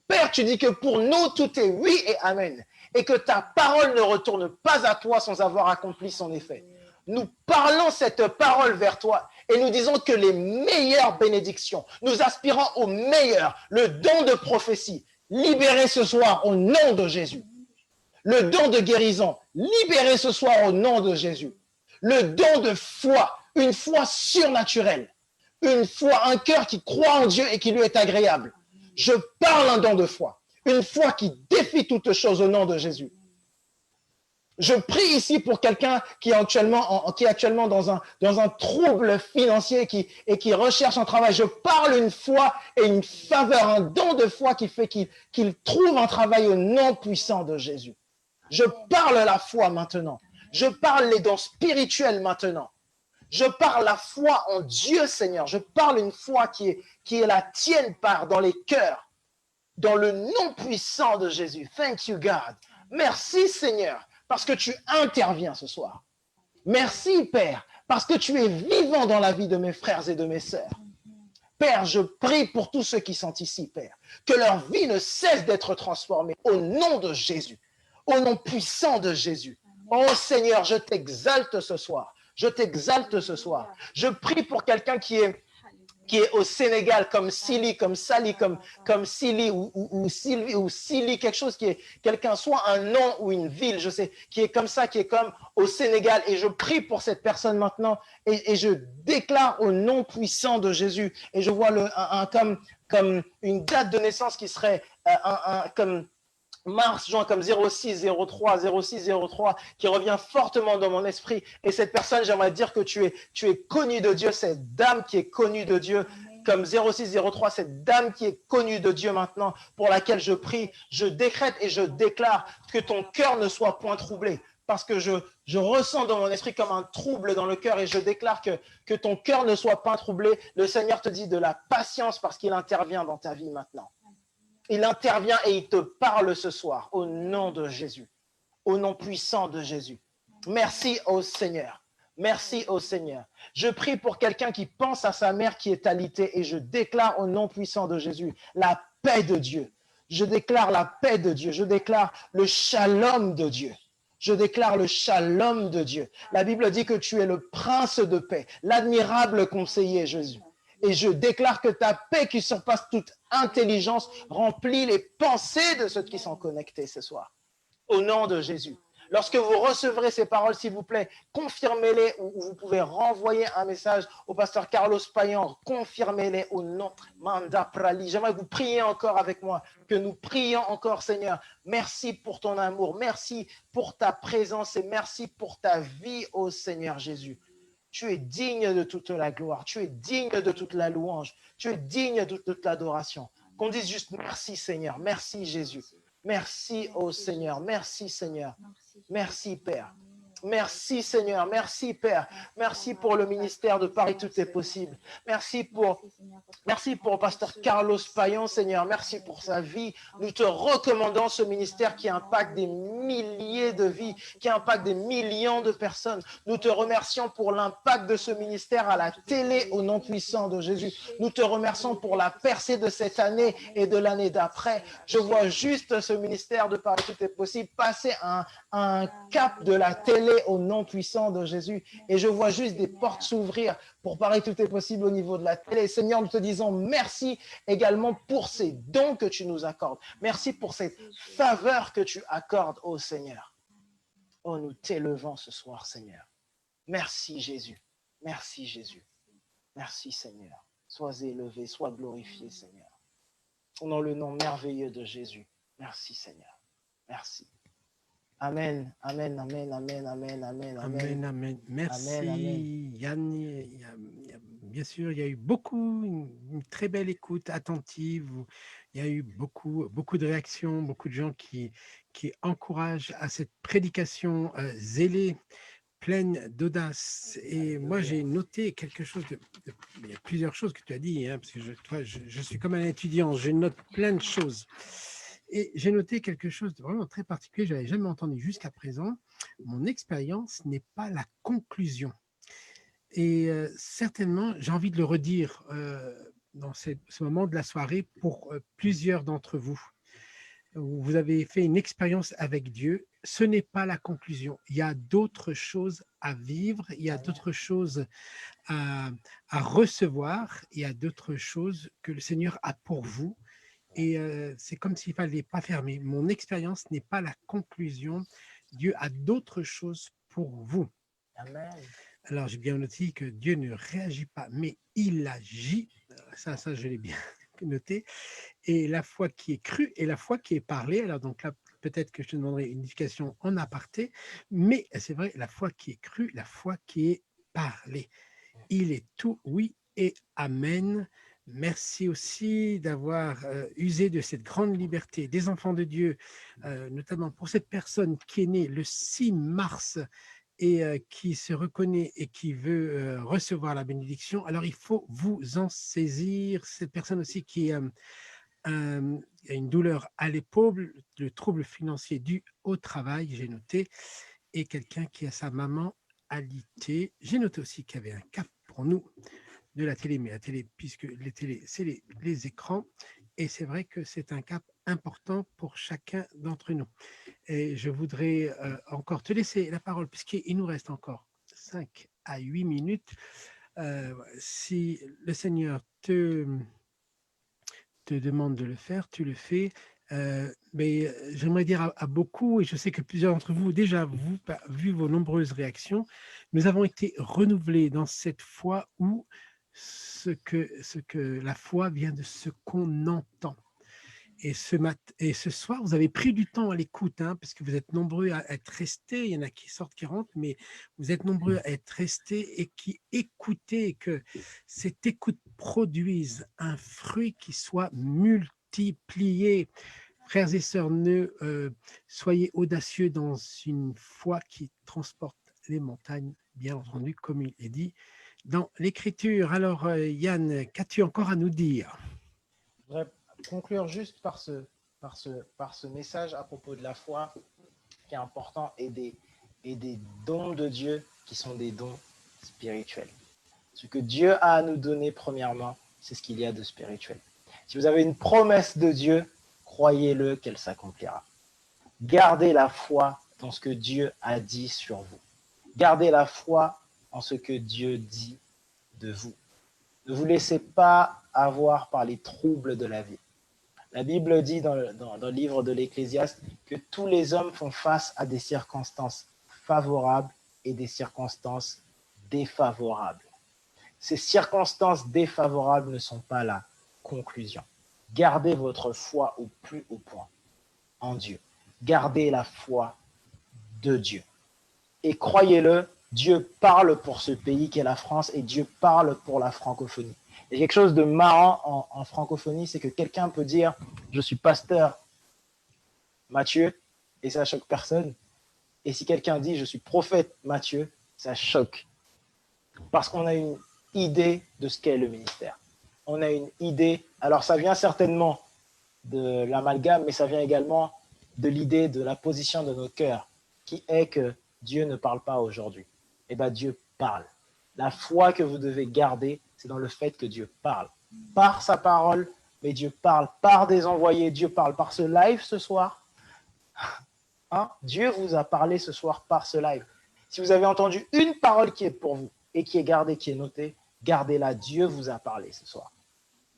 Père, tu dis que pour nous, tout est oui et amen. Et que ta parole ne retourne pas à toi sans avoir accompli son effet. Nous parlons cette parole vers toi et nous disons que les meilleures bénédictions, nous aspirons au meilleur, le don de prophétie, libéré ce soir au nom de Jésus. Le don de guérison, libéré ce soir au nom de Jésus. Le don de foi, une foi surnaturelle, une foi, un cœur qui croit en Dieu et qui lui est agréable. Je parle un don de foi, une foi qui défie toutes choses au nom de Jésus. Je prie ici pour quelqu'un qui est actuellement dans un trouble financier et qui recherche un travail. Je parle une foi et une faveur, un don de foi qui fait qu'il trouve un travail au nom puissant de Jésus. Je parle la foi maintenant. Je parle les dons spirituels maintenant. Je parle la foi en Dieu, Seigneur. Je parle une foi qui est la tienne part dans les cœurs, dans le nom puissant de Jésus. Thank you, God. Merci, Seigneur, parce que tu interviens ce soir. Merci, Père, parce que tu es vivant dans la vie de mes frères et de mes sœurs. Père, je prie pour tous ceux qui sont ici, Père, que leur vie ne cesse d'être transformée au nom de Jésus, au nom puissant de Jésus. Oh Seigneur, je t'exalte ce soir. Je t'exalte ce soir. Je prie pour quelqu'un qui est au Sénégal, comme Sili, comme Sali, comme Sili ou Sylvie ou Sili, quelque chose qui est quelqu'un, soit un nom ou une ville, je sais, qui est comme ça, qui est comme au Sénégal. Et je prie pour cette personne maintenant et je déclare au nom puissant de Jésus. Et je vois comme une date de naissance qui serait comme mars, juin, comme 06, 03, 06, 03, qui revient fortement dans mon esprit. Et cette personne, j'aimerais dire que tu es connu de Dieu, cette dame qui est connue de Dieu, comme 06, 03, cette dame qui est connue de Dieu maintenant, pour laquelle je prie, je décrète et je déclare que ton cœur ne soit point troublé. Parce que je ressens dans mon esprit comme un trouble dans le cœur et je déclare que ton cœur ne soit pas troublé. Le Seigneur te dit de la patience parce qu'il intervient dans ta vie maintenant. Il intervient et il te parle ce soir au nom de Jésus, au nom puissant de Jésus. Merci au Seigneur. Merci au Seigneur. Je prie pour quelqu'un qui pense à sa mère qui est alitée et je déclare au nom puissant de Jésus la paix de Dieu. Je déclare la paix de Dieu. Je déclare le shalom de Dieu. Je déclare le shalom de Dieu. La Bible dit que tu es le prince de paix, l'admirable conseiller, Jésus. Et je déclare que ta paix qui surpasse toute intelligence remplit les pensées de ceux qui sont connectés ce soir. Au nom de Jésus. Lorsque vous recevrez ces paroles, s'il vous plaît, confirmez-les ou vous pouvez renvoyer un message au pasteur Carlos Payan. Confirmez-les au nom Manda Prali. J'aimerais que vous priez encore avec moi, que nous prions encore, Seigneur. Merci pour ton amour, merci pour ta présence et merci pour ta vie, ô Seigneur Jésus. Tu es digne de toute la gloire, tu es digne de toute la louange, tu es digne de toute l'adoration. Qu'on dise juste merci Seigneur, merci Jésus, merci ô Seigneur, merci Seigneur, merci Père. Merci Seigneur, merci Père, merci pour le ministère de Paris Tout est possible. Merci pour Pasteur Carlos Payan, Seigneur, merci pour sa vie. Nous te recommandons ce ministère qui impacte des milliers de vies, qui impacte des millions de personnes. Nous te remercions pour l'impact de ce ministère à la télé au nom puissant de Jésus. Nous te remercions pour la percée de cette année et de l'année d'après. Je vois juste ce ministère de Paris Tout est possible passer un cap de la télé au nom puissant de Jésus et je vois juste des portes s'ouvrir pour Paris Tout est possible au niveau de la télé. Seigneur, nous te disons merci également pour ces dons que tu nous accordes. Merci pour cette faveur que tu accordes au Seigneur. Oh, nous t'élevons ce soir, Seigneur. Merci Jésus. Merci Jésus. Merci Seigneur. Sois élevé, sois glorifié, Seigneur. Dans le nom merveilleux de Jésus. Merci Seigneur. Merci. Amen, amen, amen, amen, amen, amen, amen, amen. Merci, amen, amen. Yann. Bien sûr, il y a eu une très belle écoute attentive. Il y a eu beaucoup de réactions, beaucoup de gens qui encouragent à cette prédication zélée, pleine d'audace. Et moi, j'ai noté quelque chose il y a plusieurs choses que tu as dit, hein, parce que je suis comme un étudiant, je note plein de choses. Et j'ai noté quelque chose de vraiment très particulier, je n'avais jamais entendu jusqu'à présent. Mon expérience n'est pas la conclusion. Et certainement, j'ai envie de le redire dans ce moment de la soirée pour plusieurs d'entre vous. Vous avez fait une expérience avec Dieu, ce n'est pas la conclusion. Il y a d'autres choses à vivre, il y a d'autres choses à recevoir, il y a d'autres choses que le Seigneur a pour vous. Et c'est comme s'il ne fallait pas fermer. Mon expérience n'est pas la conclusion. Dieu a d'autres choses pour vous. Amen. Alors, j'ai bien noté que Dieu ne réagit pas, mais il agit. Ça, je l'ai bien noté. Et la foi qui est crue et la foi qui est parlée. Alors, donc là, peut-être que je te demanderai une éducation en aparté, mais c'est vrai, la foi qui est crue, la foi qui est parlée. Il est tout oui et amen. Merci aussi d'avoir usé de cette grande liberté des enfants de Dieu, notamment pour cette personne qui est née le 6 mars et qui se reconnaît et qui veut recevoir la bénédiction. Alors, il faut vous en saisir. Cette personne aussi qui a une douleur à l'épaule, le trouble financier dû au travail, j'ai noté, et quelqu'un qui a sa maman alitée. J'ai noté aussi qu'il y avait un cap pour nous de la télé, mais la télé, puisque les télés, c'est les écrans, et c'est vrai que c'est un cap important pour chacun d'entre nous. Et je voudrais encore te laisser la parole, puisqu'il nous reste encore 5 à 8 minutes. Si le Seigneur te demande de le faire, tu le fais. Mais j'aimerais dire à beaucoup, et je sais que plusieurs d'entre vous, déjà, vu vos nombreuses réactions, nous avons été renouvelés dans cette foi où ce que la foi vient de ce qu'on entend. Et ce soir, vous avez pris du temps à l'écoute, hein, parce que vous êtes nombreux à être restés. Il y en a qui sortent, qui rentrent, mais vous êtes nombreux à être restés et qui écoutez, et que cette écoute produise un fruit qui soit multiplié. Frères et sœurs, soyez audacieux dans une foi qui transporte les montagnes, bien entendu, comme il est dit dans l'Écriture. Alors, Yann, qu'as-tu encore à nous dire? Je voudrais conclure juste par ce message à propos de la foi qui est important et des dons de Dieu qui sont des dons spirituels. Ce que Dieu a à nous donner, premièrement, c'est ce qu'il y a de spirituel. Si vous avez une promesse de Dieu, croyez-le qu'elle s'accomplira. Gardez la foi dans ce que Dieu a dit sur vous. Gardez la foi en ce que Dieu dit de vous. Ne vous laissez pas avoir par les troubles de la vie. La Bible dit dans le livre de l'Ecclésiaste que tous les hommes font face à des circonstances favorables et des circonstances défavorables. Ces circonstances défavorables ne sont pas la conclusion. Gardez votre foi au plus haut point en Dieu. Gardez la foi de Dieu. Et croyez-le, Dieu parle pour ce pays qu'est la France et Dieu parle pour la francophonie. Il y a quelque chose de marrant en francophonie, c'est que quelqu'un peut dire « je suis pasteur Mathieu » et ça choque personne. Et si quelqu'un dit « je suis prophète Mathieu », ça choque. Parce qu'on a une idée de ce qu'est le ministère. On a une idée, alors ça vient certainement de l'amalgame, mais ça vient également de l'idée de la position de nos cœurs, qui est que Dieu ne parle pas aujourd'hui. Eh bien, Dieu parle. La foi que vous devez garder, c'est dans le fait que Dieu parle. Par sa parole, mais Dieu parle par des envoyés. Dieu parle par ce live ce soir. Hein? Dieu vous a parlé ce soir par ce live. Si vous avez entendu une parole qui est pour vous et qui est gardée, qui est notée, gardez-la. Dieu vous a parlé ce soir.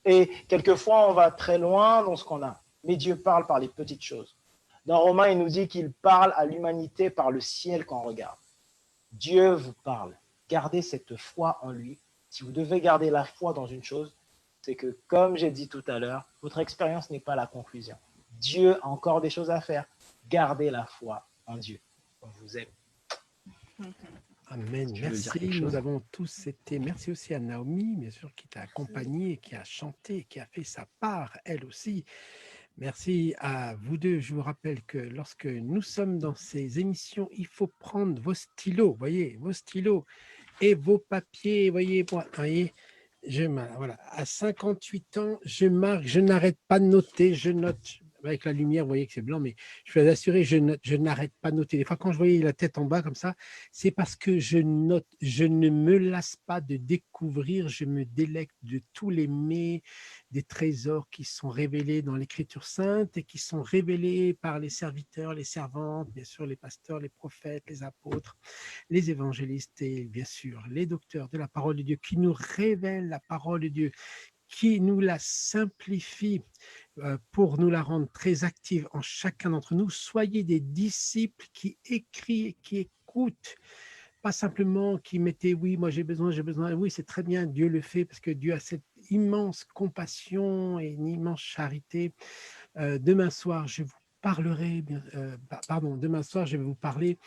Et quelquefois, on va très loin dans ce qu'on a. Mais Dieu parle par les petites choses. Dans Romains, il nous dit qu'il parle à l'humanité par le ciel qu'on regarde. Dieu vous parle. Gardez cette foi en lui. Si vous devez garder la foi dans une chose, c'est que, comme j'ai dit tout à l'heure, votre expérience n'est pas la conclusion. Dieu a encore des choses à faire. Gardez la foi en Dieu. On vous aime. Amen. Merci. Nous avons tous été. Merci aussi à Naomi, bien sûr, qui t'a accompagné, qui a chanté, qui a fait sa part, elle aussi. Merci à vous deux. Je vous rappelle que lorsque nous sommes dans ces émissions, il faut prendre vos stylos, voyez, vos stylos et vos papiers, voyez, voilà, à 58 ans, je marque, je n'arrête pas de noter, je note. Avec la lumière, vous voyez que c'est blanc, mais je peux vous assurer, je note, je n'arrête pas de noter. Des fois, quand je voyais la tête en bas comme ça, c'est parce que je note, je ne me lasse pas de découvrir, je me délecte de tous les mets, des trésors qui sont révélés dans l'Écriture sainte et qui sont révélés par les serviteurs, les servantes, bien sûr, les pasteurs, les prophètes, les apôtres, les évangélistes et bien sûr les docteurs de la parole de Dieu qui nous révèlent la parole de Dieu, qui nous la simplifie pour nous la rendre très active en chacun d'entre nous. Soyez des disciples qui écrivent, qui écoutent, pas simplement qui mettaient oui, moi j'ai besoin, oui, c'est très bien, Dieu le fait parce que Dieu a cette immense compassion et une immense charité. Demain soir, je vous parlerai, demain soir, je vais vous parler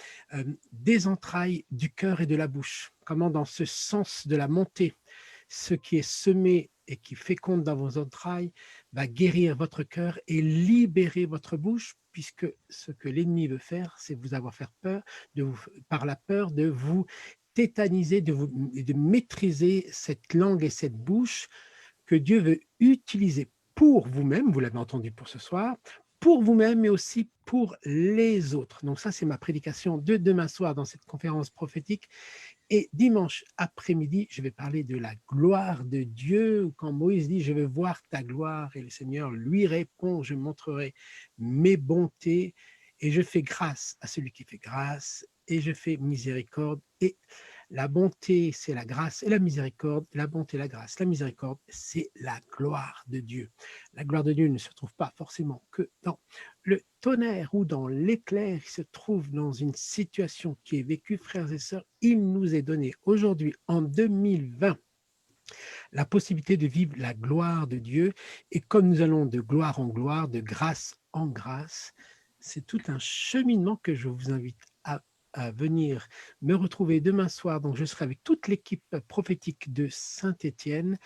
des entrailles du cœur et de la bouche. Comment dans ce sens de la montée, ce qui est semé et qui féconde dans vos entrailles va guérir votre cœur et libérer votre bouche, puisque ce que l'ennemi veut faire, c'est vous avoir fait peur, par la peur de vous tétaniser, de maîtriser cette langue et cette bouche que Dieu veut utiliser pour vous-même, vous l'avez entendu pour ce soir, pour vous-même, mais aussi pour les autres. Donc ça, c'est ma prédication de demain soir dans cette conférence prophétique. Et dimanche après-midi, je vais parler de la gloire de Dieu. Quand Moïse dit « Je veux voir ta gloire », et le Seigneur lui répond « Je montrerai mes bontés et je fais grâce à celui qui fait grâce et je fais miséricorde. » Et la bonté, c'est la grâce, et la miséricorde, la bonté, la grâce, la miséricorde, c'est la gloire de Dieu. La gloire de Dieu ne se trouve pas forcément que dans le tonnerre ou dans l'éclair, il se trouve dans une situation qui est vécue, frères et sœurs. Il nous est donné aujourd'hui, en 2020, la possibilité de vivre la gloire de Dieu. Et comme nous allons de gloire en gloire, de grâce en grâce, c'est tout un cheminement que je vous invite à venir me retrouver demain soir. Donc, je serai avec toute l'équipe prophétique de Saint-Étienne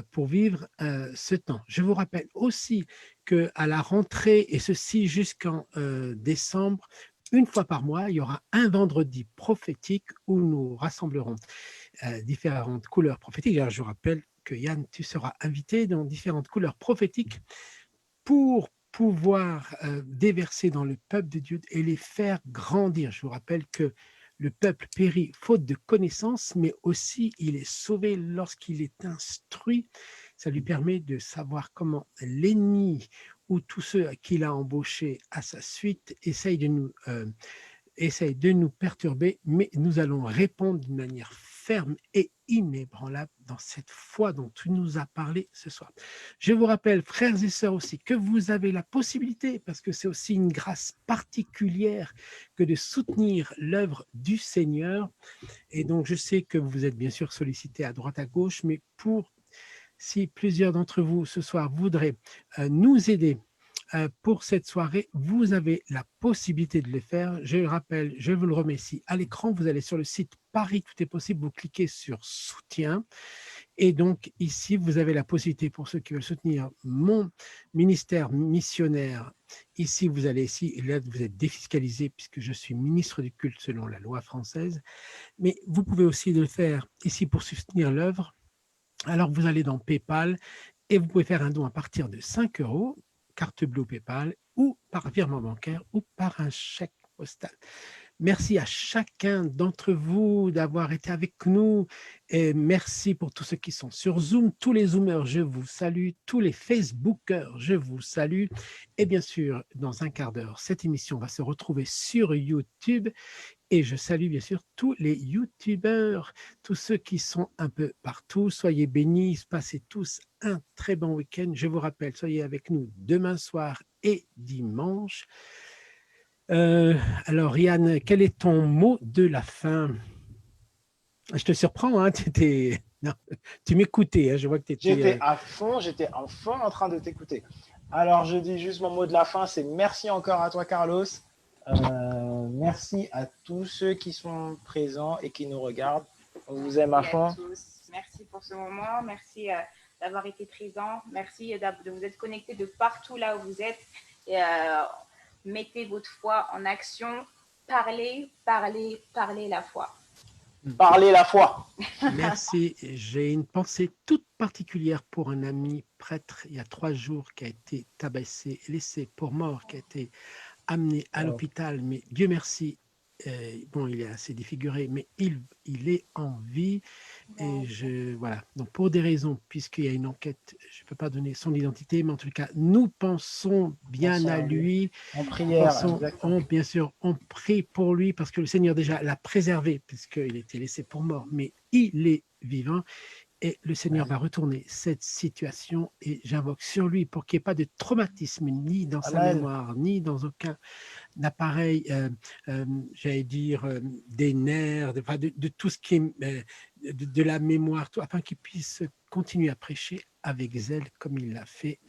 pour vivre ce temps. Je vous rappelle aussi qu'à la rentrée, et ceci jusqu'en décembre, une fois par mois, il y aura un vendredi prophétique où nous rassemblerons différentes couleurs prophétiques. Alors, je vous rappelle que Yann, tu seras invité dans différentes couleurs prophétiques pour pouvoir déverser dans le peuple de Dieu et les faire grandir. Je vous rappelle que le peuple périt faute de connaissance, mais aussi il est sauvé lorsqu'il est instruit. Ça lui permet de savoir comment l'ennemi ou tous ceux qu'il a embauchés à sa suite essayent de nous perturber, mais nous allons répondre d'une manière ferme et inébranlable dans cette foi dont tu nous as parlé ce soir. Je vous rappelle, frères et sœurs aussi, que vous avez la possibilité, parce que c'est aussi une grâce particulière, que de soutenir l'œuvre du Seigneur. Et donc, je sais que vous êtes bien sûr sollicités à droite, à gauche, mais si plusieurs d'entre vous ce soir voudraient nous aider pour cette soirée, vous avez la possibilité de le faire. Je le rappelle, je vous le remets ici à l'écran. Vous allez sur le site Paris Tout est possible, vous cliquez sur soutien. Et donc ici, vous avez la possibilité pour ceux qui veulent soutenir mon ministère missionnaire. Ici, là, vous êtes défiscalisé puisque je suis ministre du culte selon la loi française. Mais vous pouvez aussi le faire ici pour soutenir l'œuvre. Alors, vous allez dans PayPal et vous pouvez faire un don à partir de 5 €, carte bleue PayPal, ou par virement bancaire, ou par un chèque postal. Merci à chacun d'entre vous d'avoir été avec nous. Et merci pour tous ceux qui sont sur Zoom. Tous les Zoomers, je vous salue. Tous les Facebookers, je vous salue. Et bien sûr, dans un quart d'heure, cette émission va se retrouver sur YouTube. Et je salue bien sûr tous les YouTubeurs, tous ceux qui sont un peu partout. Soyez bénis, passez tous un très bon week-end. Je vous rappelle, soyez avec nous demain soir et dimanche. Alors, Yann, quel est ton mot de la fin? Je te surprends, hein, non, tu m'écoutais, hein, je vois que tu étais… J'étais à fond, j'étais en fond en train de t'écouter. Alors, je dis juste mon mot de la fin, c'est merci encore à toi, Carlos. Merci à tous ceux qui sont présents et qui nous regardent. On vous aime à fond. Merci pour ce moment. Merci d'avoir été présent. Merci de vous être connectés de partout là où vous êtes. Et, mettez votre foi en action. Parlez la foi. Parlez la foi. Merci. J'ai une pensée toute particulière pour un ami prêtre il y a 3 jours qui a été tabassé et laissé pour mort, qui a été amené à l'hôpital, mais Dieu merci, bon, il est assez défiguré, mais il est en vie. Et voilà, donc pour des raisons, puisqu'il y a une enquête, je ne peux pas donner son identité, mais en tout cas, nous pensons bien à lui. En prière, Bien sûr, on prie pour lui, parce que le Seigneur déjà l'a préservé, puisqu'il était laissé pour mort, mais il est vivant. Et le Seigneur va retourner cette situation et j'invoque sur lui pour qu'il n'y ait pas de traumatisme, ni dans sa mémoire, ni dans aucun appareil, j'allais dire, des nerfs, de tout ce qui est de la mémoire, afin qu'il puisse continuer à prêcher avec zèle comme il l'a fait.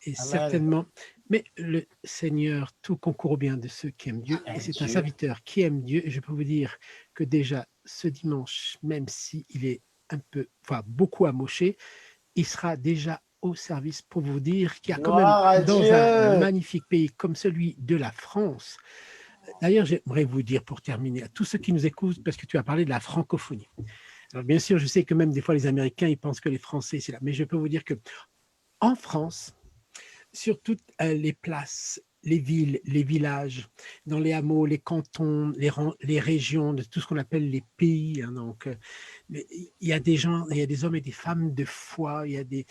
Et certainement, Mais le Seigneur, tout concourt au bien de ceux qui aiment Dieu, et c'est un serviteur qui aime Dieu. Et je peux vous dire que déjà ce dimanche, même s'il est beaucoup amoché, il sera déjà au service pour vous dire qu'il y a quand même Gloire à dans un Dieu. magnifique pays comme celui de la France. D'ailleurs, j'aimerais vous dire pour terminer à tous ceux qui nous écoutent, parce que tu as parlé de la francophonie. Alors bien sûr, je sais que même des fois les Américains, ils pensent que les Français, c'est là. Mais je peux vous dire que en France, sur toutes les places, les villes, les villages, dans les hameaux, les cantons, les régions, de tout ce qu'on appelle les pays. Hein, donc, mais il y a des gens, il y a des hommes et des femmes de foi, il y a des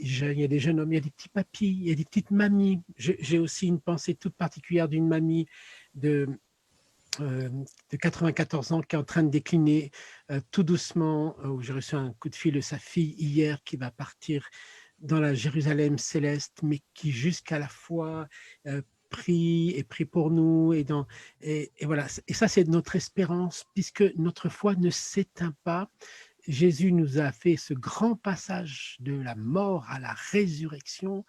jeunes hommes, il y a des petits papis, il y a des petites mamies. J'ai aussi une pensée toute particulière d'une mamie de, de 94 ans qui est en train de décliner tout doucement, où j'ai reçu un coup de fil de sa fille hier qui va partir dans la Jérusalem céleste, mais qui jusqu'à la fois prie pour nous. Et voilà. Et ça, c'est notre espérance, puisque notre foi ne s'éteint pas. Jésus nous a fait ce grand passage de la mort à la résurrection.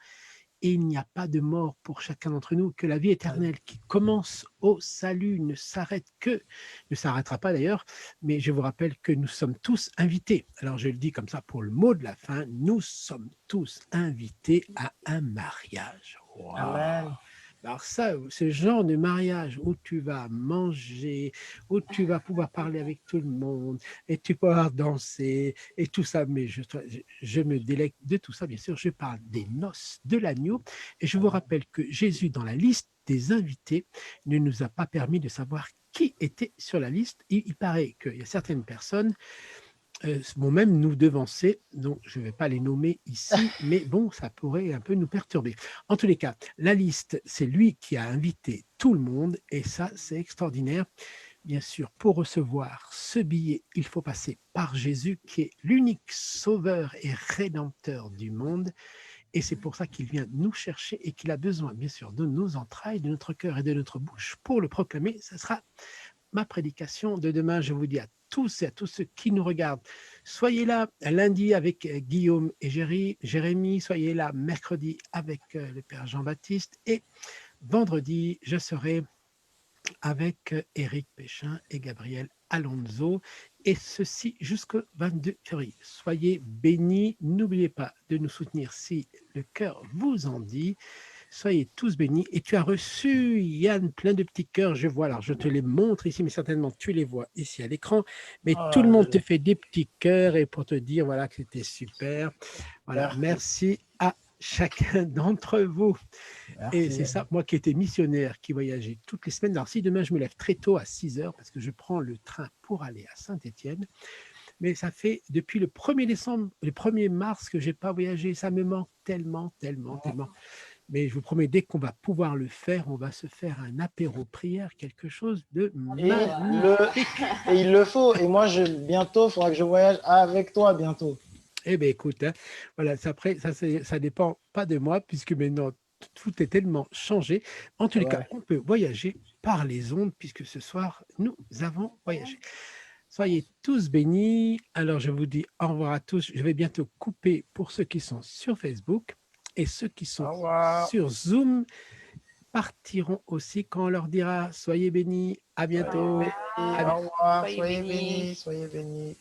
Et il n'y a pas de mort pour chacun d'entre nous, que la vie éternelle qui commence au salut ne s'arrêtera pas d'ailleurs, mais je vous rappelle que nous sommes tous invités. Alors je le dis comme ça pour le mot de la fin, nous sommes tous invités à un mariage. Wow. Amen. Alors ça, ce genre de mariage où tu vas manger, où tu vas pouvoir parler avec tout le monde, et tu peux pouvoir danser, et tout ça, mais je me délecte de tout ça, bien sûr, je parle des noces de l'agneau, et je vous rappelle que Jésus, dans la liste des invités, ne nous a pas permis de savoir qui était sur la liste. Il paraît qu'il y a certaines personnes vont même nous devancer, donc je ne vais pas les nommer ici, mais bon, ça pourrait un peu nous perturber. En tous les cas, la liste, c'est lui qui a invité tout le monde, et ça, c'est extraordinaire. Bien sûr, pour recevoir ce billet, il faut passer par Jésus, qui est l'unique sauveur et rédempteur du monde, et c'est pour ça qu'il vient nous chercher et qu'il a besoin, bien sûr, de nos entrailles, de notre cœur et de notre bouche pour le proclamer. Ce sera ma prédication de demain. Je vous dis à tous et à tous ceux qui nous regardent, soyez là lundi avec Guillaume et Jérémy, soyez là mercredi avec le Père Jean-Baptiste, et vendredi, je serai avec Éric Péchin et Gabriel Alonso, et ceci jusqu'au 22 février. Soyez bénis, n'oubliez pas de nous soutenir si le cœur vous en dit. Soyez tous bénis. Et tu as reçu, Yann, plein de petits cœurs. Je vois, alors je te les montre ici, mais certainement tu les vois ici à l'écran. Mais tout le monde te fait des petits cœurs, et pour te dire voilà, que c'était super. Voilà, merci à chacun d'entre vous. Merci. Et c'est ça, moi qui étais missionnaire, qui voyageais toutes les semaines. Alors si demain je me lève très tôt à 6 heures, parce que je prends le train pour aller à Saint-Étienne, mais ça fait depuis le 1er décembre, le 1er mars que je n'ai pas voyagé. Ça me manque tellement. Mais je vous promets, dès qu'on va pouvoir le faire, on va se faire un apéro prière, quelque chose de magnifique. Et il le faut. Et moi, bientôt, il faudra que je voyage avec toi bientôt. Eh bien, écoute, hein, voilà, après, ça dépend pas de moi, puisque maintenant, tout est tellement changé. En tous les cas, on peut voyager par les ondes, puisque ce soir, nous avons voyagé. Soyez tous bénis. Alors, je vous dis au revoir à tous. Je vais bientôt couper pour ceux qui sont sur Facebook. Et ceux qui sont sur Zoom partiront aussi quand on leur dira « Soyez bénis, à bientôt ». Au revoir, soyez bénis.